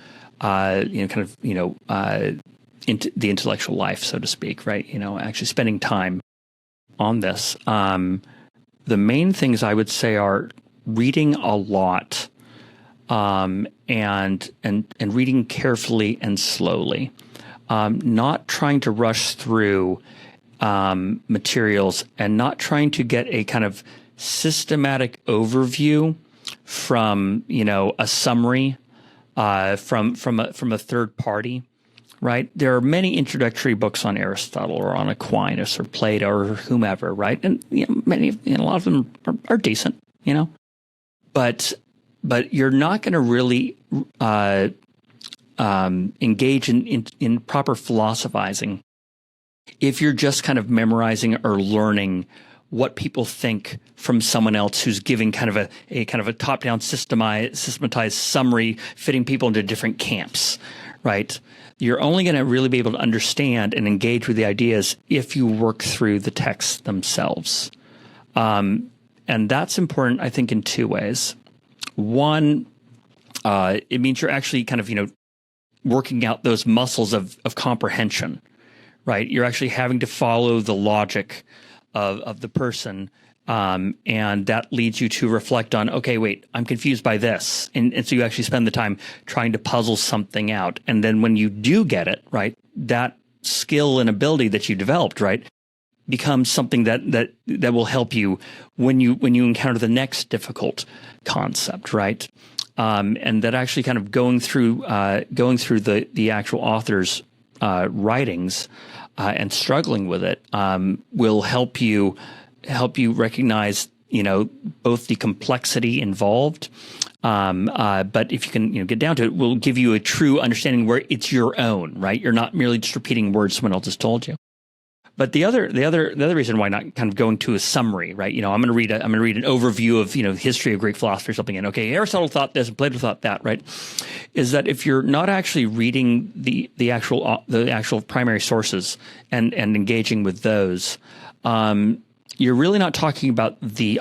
Speaker 1: into the intellectual life, so to speak, right? Actually spending time on this. The main things I would say are reading a lot, and reading carefully and slowly, not trying to rush through materials, and not trying to get a kind of systematic overview from a summary from a third party. Right. There are many introductory books on Aristotle or on Aquinas or Plato or whomever. Right. And a lot of them are decent, but you're not going to really engage in proper philosophizing if you're just kind of memorizing or learning what people think from someone else who's giving kind of a top-down systematized summary, fitting people into different camps. Right. You're only going to really be able to understand and engage with the ideas if you work through the texts themselves. And that's important, I think, in two ways. One, it means you're actually kind of, working out those muscles of comprehension, right? You're actually having to follow the logic of the person. And that leads you to reflect on, okay, wait, I'm confused by this. And so you actually spend the time trying to puzzle something out. And then when you do get it, right, that skill and ability that you developed, right, becomes something that will help you when you encounter the next difficult concept, right? And that actually kind of going through the actual author's writings and struggling with it will help you recognize, both the complexity involved, but if you can, get down to it, will give you a true understanding where it's your own, right? You're not merely just repeating words someone else has told you. But the other reason why not kind of going to a summary, right? I'm going to read an overview of, history of Greek philosophy or something. And okay, Aristotle thought this and Plato thought that, right? Is that if you're not actually reading the actual primary sources and engaging with those, you're really not talking about the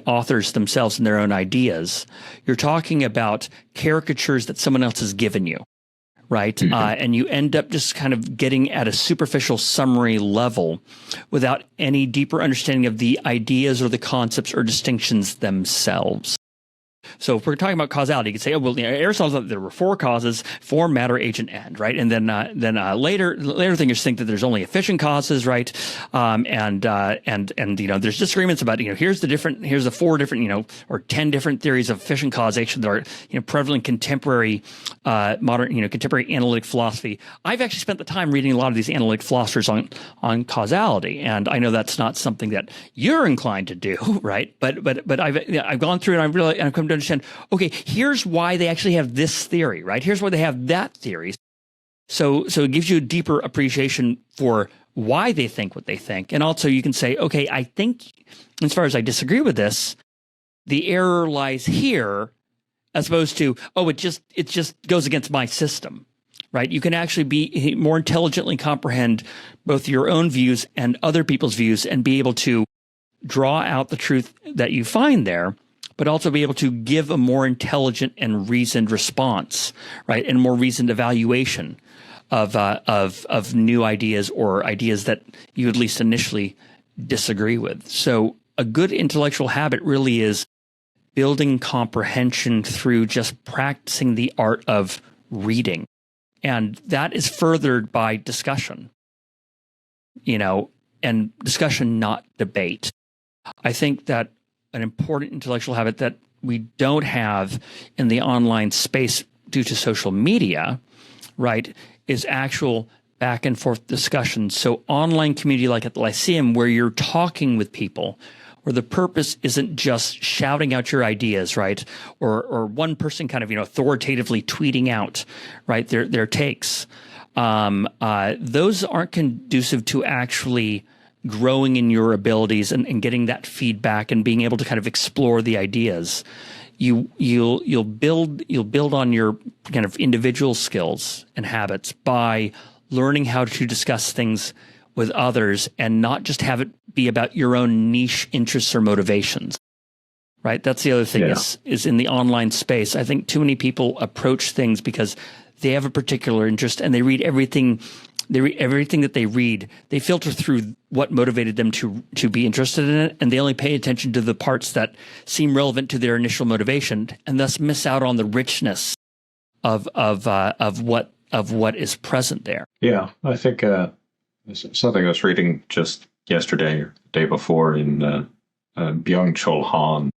Speaker 1: authors themselves and their own ideas. You're talking about caricatures that someone else has given you, right? Mm-hmm. And you end up just kind of getting at a superficial summary level without any deeper understanding of the ideas or the concepts or distinctions themselves. So if we're talking about causality, you could say, Aristotle thought there were four causes: form, matter, agent, end, right? And then later thinkers think that there's only efficient causes, right? And there's disagreements about, here's the four different, or 10 different theories of efficient causation that are, prevalent in contemporary, contemporary analytic philosophy. I've actually spent the time reading a lot of these analytic philosophers on causality, and I know that's not something that you're inclined to do, right? But I've gone through and I've come to understand, okay, here's why they actually have this theory, right? Here's why they have that theory. So it gives you a deeper appreciation for why they think what they think. And also you can say, okay, I think as far as I disagree with this, the error lies here, as opposed to, it just goes against my system, right? You can actually be more intelligently comprehend both your own views and other people's views and be able to draw out the truth that you find there, but also be able to give a more intelligent and reasoned response, right? And more reasoned evaluation of new ideas or ideas that you at least initially disagree with. So a good intellectual habit really is building comprehension through just practicing the art of reading. And that is furthered by discussion, and discussion, not debate. I think that an important intellectual habit that we don't have in the online space due to social media, right, is actual back and forth discussion. So online community like at the Lyceum, where you're talking with people, where the purpose isn't just shouting out your ideas, right? Or one person kind of, authoritatively tweeting out, right, their takes. Those aren't conducive to actually growing in your abilities and getting that feedback and being able to kind of explore the ideas. You'll build on your kind of individual skills and habits by learning how to discuss things with others and not just have it be about your own niche interests or motivations. Right? That's the other thing is in the online space. I think too many people approach things because they have a particular interest and they read everything. They read everything that they read. They filter through what motivated them to be interested in it, and they only pay attention to the parts that seem relevant to their initial motivation, and thus miss out on the richness of what is present there.
Speaker 2: Yeah, I think something I was reading just yesterday or the day before in Byung-Chul Han.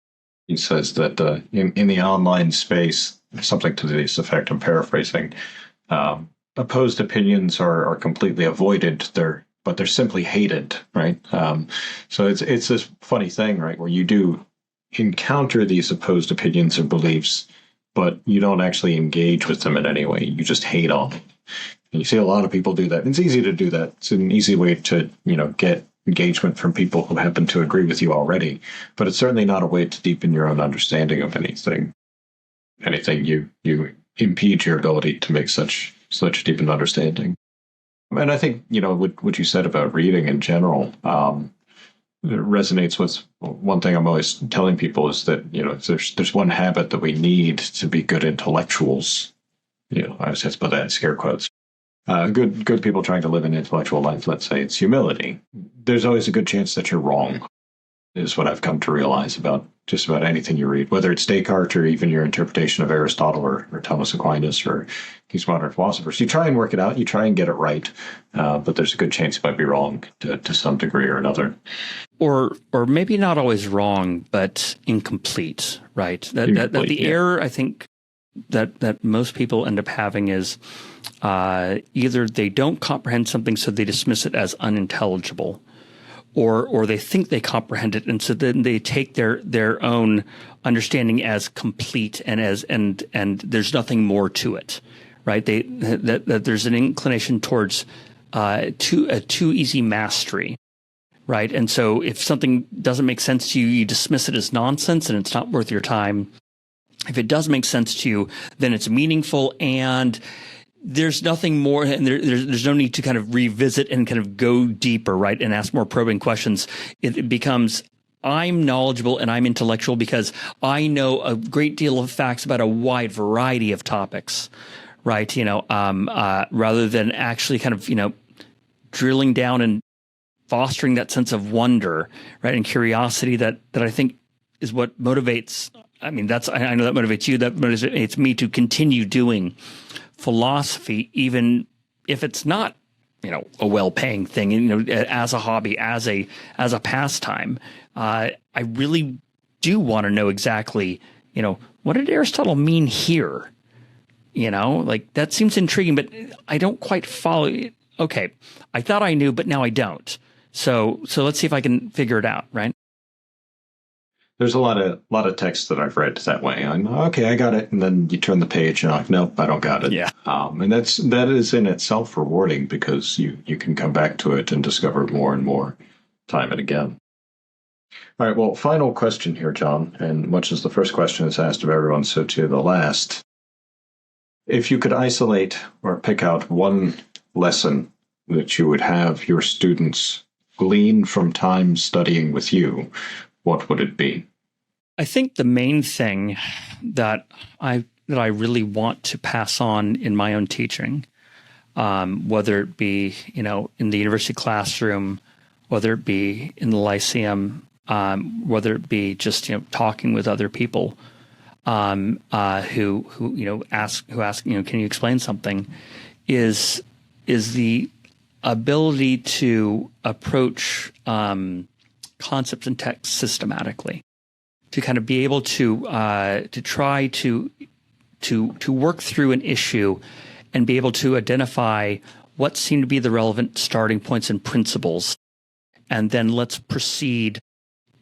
Speaker 2: He says that in the online space, something to this effect, I'm paraphrasing, opposed opinions are completely avoided. But they're simply hated, right? So it's this funny thing, right, where you do encounter these opposed opinions or beliefs, but you don't actually engage with them in any way. You just hate on them. And you see a lot of people do that. It's easy to do that. It's an easy way to get engagement from people who happen to agree with you already. But it's certainly not a way to deepen your own understanding of anything. You impede your ability to make such deepened understanding. And I think, what you said about reading in general resonates with one thing I'm always telling people is that, there's one habit that we need to be good intellectuals. I always have to put that in scare quotes. Good people trying to live an intellectual life, let's say it's humility. There's always a good chance that you're wrong, is what I've come to realize about just about anything you read, whether it's Descartes or even your interpretation of Aristotle or Thomas Aquinas or these modern philosophers. You try and work it out, you try and get it right, but there's a good chance you might be wrong to some degree or another.
Speaker 1: Or maybe not always wrong, but incomplete, right? That the error, I think, that most people end up having is either they don't comprehend something, so they dismiss it as unintelligible, or they think they comprehend it, and so then they take their own understanding as complete and there's nothing more to it, right? That there's an inclination towards too easy mastery, right? And so if something doesn't make sense to you, you dismiss it as nonsense and it's not worth your time. If it does make sense to you, then it's meaningful and there's nothing more, and there's no need to kind of revisit and kind of go deeper, right, and ask more probing questions. It becomes, I'm knowledgeable and I'm intellectual because I know a great deal of facts about a wide variety of topics, right? Rather than actually kind of, drilling down and fostering that sense of wonder, right, and curiosity that I think is what motivates. I mean, I know that motivates you. That motivates me to continue doing philosophy, even if it's not, a well-paying thing, as a hobby, as a pastime. I really do want to know exactly, what did Aristotle mean here? That seems intriguing, but I don't quite follow it. Okay, I thought I knew, but now I don't. So let's see if I can figure it out, right?
Speaker 2: There's a lot of text that I've read that way. I'm okay, I got it, and then you turn the page and I'm like, nope, I don't got it.
Speaker 1: Yeah.
Speaker 2: And that is in itself rewarding because you can come back to it and discover more and more time and again. All right, well, final question here, John, and much as the first question is asked of everyone, so too the last. If you could isolate or pick out one lesson that you would have your students glean from time studying with you, what would it be?
Speaker 1: I think the main thing that I really want to pass on in my own teaching, whether it be in the university classroom, whether it be in the lyceum, whether it be just talking with other people who ask can you explain something, is the ability to approach concepts and texts systematically, to kind of be able to try to work through an issue and be able to identify what seem to be the relevant starting points and principles, and then let's proceed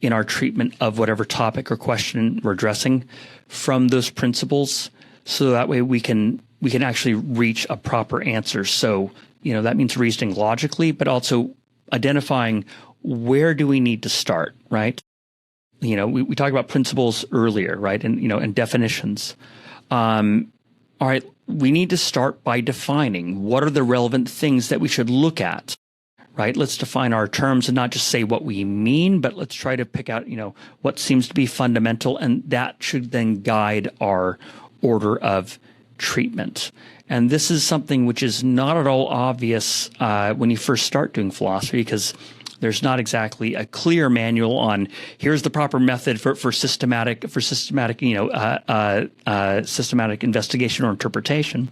Speaker 1: in our treatment of whatever topic or question we're addressing from those principles, so that way we can actually reach a proper answer. So, that means reasoning logically, but also identifying where do we need to start, right? We talked about principles earlier, right? And definitions. All right, we need to start by defining what are the relevant things that we should look at, right? Let's define our terms and not just say what we mean, but let's try to pick out, what seems to be fundamental, and that should then guide our order of treatment. And this is something which is not at all obvious when you first start doing philosophy, because there's not exactly a clear manual on here's the proper method for systematic systematic investigation or interpretation.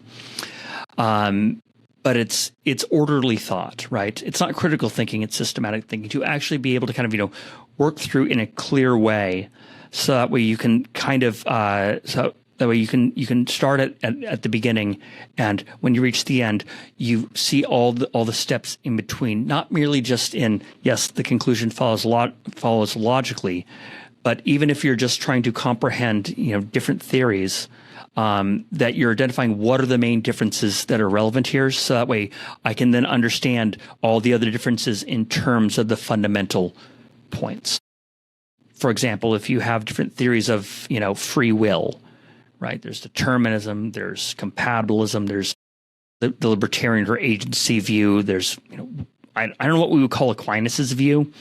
Speaker 1: But it's orderly thought, right? It's not critical thinking; it's systematic thinking, to actually be able to kind of work through in a clear way, so that way you can kind of that way you can start at the beginning, and when you reach the end, you see all the steps in between. Not merely just in, yes, the conclusion follows logically, but even if you're just trying to comprehend different theories, that you're identifying what are the main differences that are relevant here, so that way I can then understand all the other differences in terms of the fundamental points. For example, if you have different theories of free will, right? There's determinism, there's compatibilism, there's the libertarian or agency view. There's, I don't know what we would call Aquinas' view.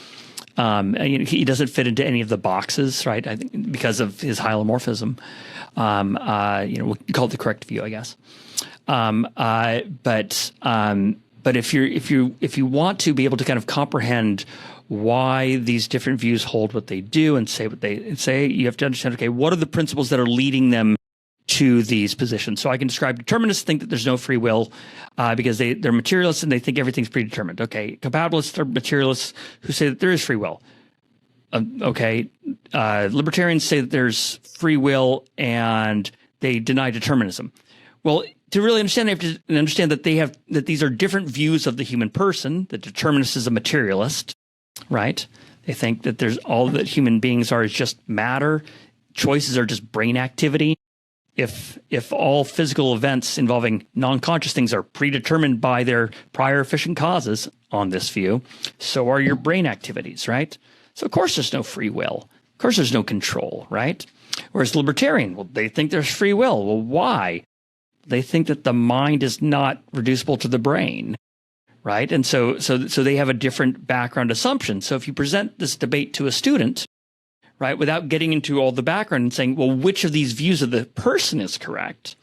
Speaker 1: He doesn't fit into any of the boxes, right? I think because of his hylomorphism. We'll call it the correct view, I guess. But if you want to be able to kind of comprehend why these different views hold what they do and say what they say, you have to understand, okay, what are the principles that are leading them to these positions? So I can describe determinists think that there's no free will because they're materialists and they think everything's predetermined. Okay, compatibilists are materialists who say that there is free will. Libertarians say that there's free will and they deny determinism. Well, to really understand, they have to understand that that these are different views of the human person. The determinist is a materialist, right? They think that there's all that human beings are is just matter. Choices are just brain activity. If all physical events involving non-conscious things are predetermined by their prior efficient causes, on this view, so are your brain activities, right? So of course there's no free will. Of course there's no control, right? Whereas libertarian, well, they think there's free will. Well, why? They think that the mind is not reducible to the brain, right? And so they have a different background assumption. So if you present this debate to a student, right, without getting into all the background and saying, well, which of these views of the person is correct?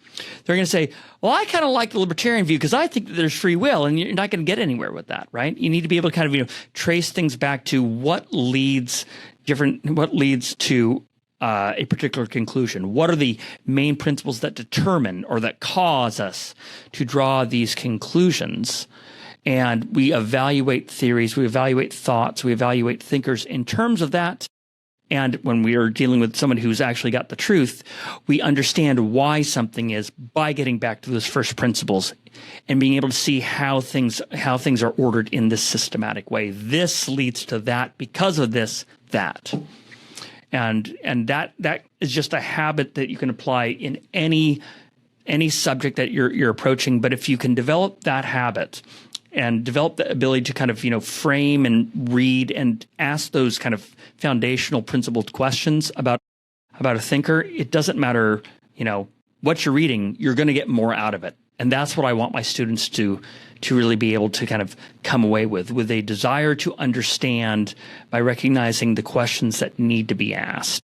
Speaker 1: They're going to say, well, I kind of like the libertarian view because I think that there's free will, and you're not going to get anywhere with that, right? You need to be able to kind of, trace things back to what leads to a particular conclusion. What are the main principles that determine or that cause us to draw these conclusions? And we evaluate theories, we evaluate thoughts, we evaluate thinkers in terms of that. And when we are dealing with someone who's actually got the truth, we understand why something is by getting back to those first principles and being able to see how things are ordered in this systematic way. This leads to that because of this, that. And that is just a habit that you can apply in any subject that you're approaching. But if you can develop that habit and develop the ability to kind of, frame and read and ask those kind of foundational principled questions about a thinker, it doesn't matter, what you're reading, you're going to get more out of it. And that's what I want my students to really be able to kind of come away with a desire to understand by recognizing the questions that need to be asked.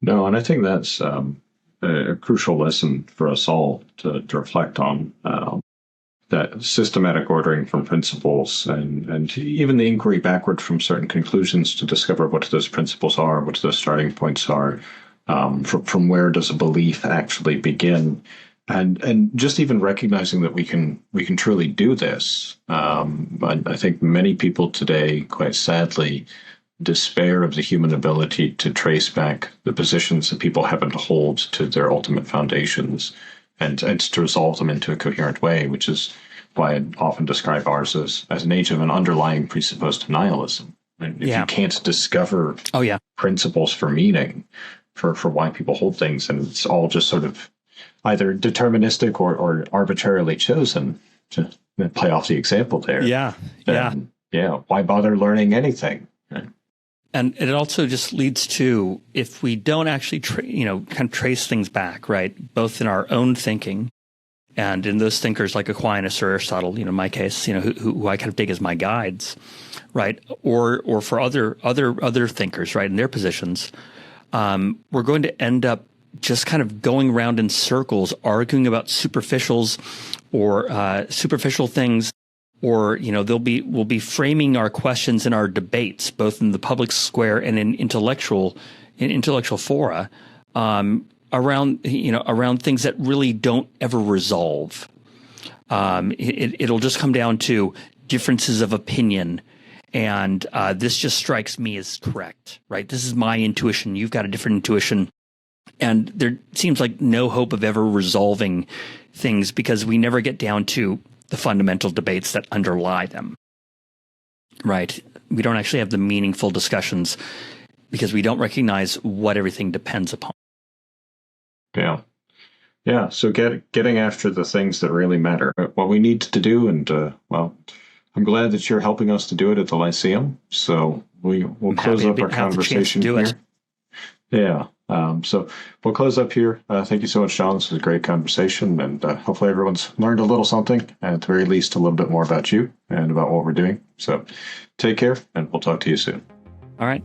Speaker 2: No, and I think that's a crucial lesson for us all to reflect on. That systematic ordering from principles and even the inquiry backward from certain conclusions to discover what those principles are, what those starting points are, from where does a belief actually begin, and just even recognizing that we can truly do this. I think many people today, quite sadly, despair of the human ability to trace back the positions that people happen to hold to their ultimate foundations and to resolve them into a coherent way, which is why I often describe ours as an age of an underlying presupposed nihilism. And if you can't discover principles for meaning, for why people hold things, and it's all just sort of either deterministic or arbitrarily chosen, to play off the example there. Why bother learning anything? Right?
Speaker 1: And it also just leads to, if we don't actually, kind of trace things back, right, both in our own thinking and in those thinkers like Aquinas or Aristotle, in my case, who I kind of take as my guides, right, or for other thinkers, right, in their positions, we're going to end up just kind of going around in circles, arguing about superficial things. Or, we'll be framing our questions in our debates, both in the public square and in intellectual fora, around things that really don't ever resolve. It'll just come down to differences of opinion. And this just strikes me as correct, right? This is my intuition. You've got a different intuition. And there seems like no hope of ever resolving things, because we never get down to the fundamental debates that underlie them, right? We don't actually have the meaningful discussions because we don't recognize what everything depends upon.
Speaker 2: Yeah. So getting after the things that really matter, what we need to do, and I'm glad that you're helping us to do it at the Lyceum. So we'll close up our conversation here. Yeah. So we'll close up here. Thank you so much, John. This was a great conversation, and hopefully everyone's learned a little something, and at the very least, a little bit more about you and about what we're doing. So take care, and we'll talk to you soon.
Speaker 1: All right.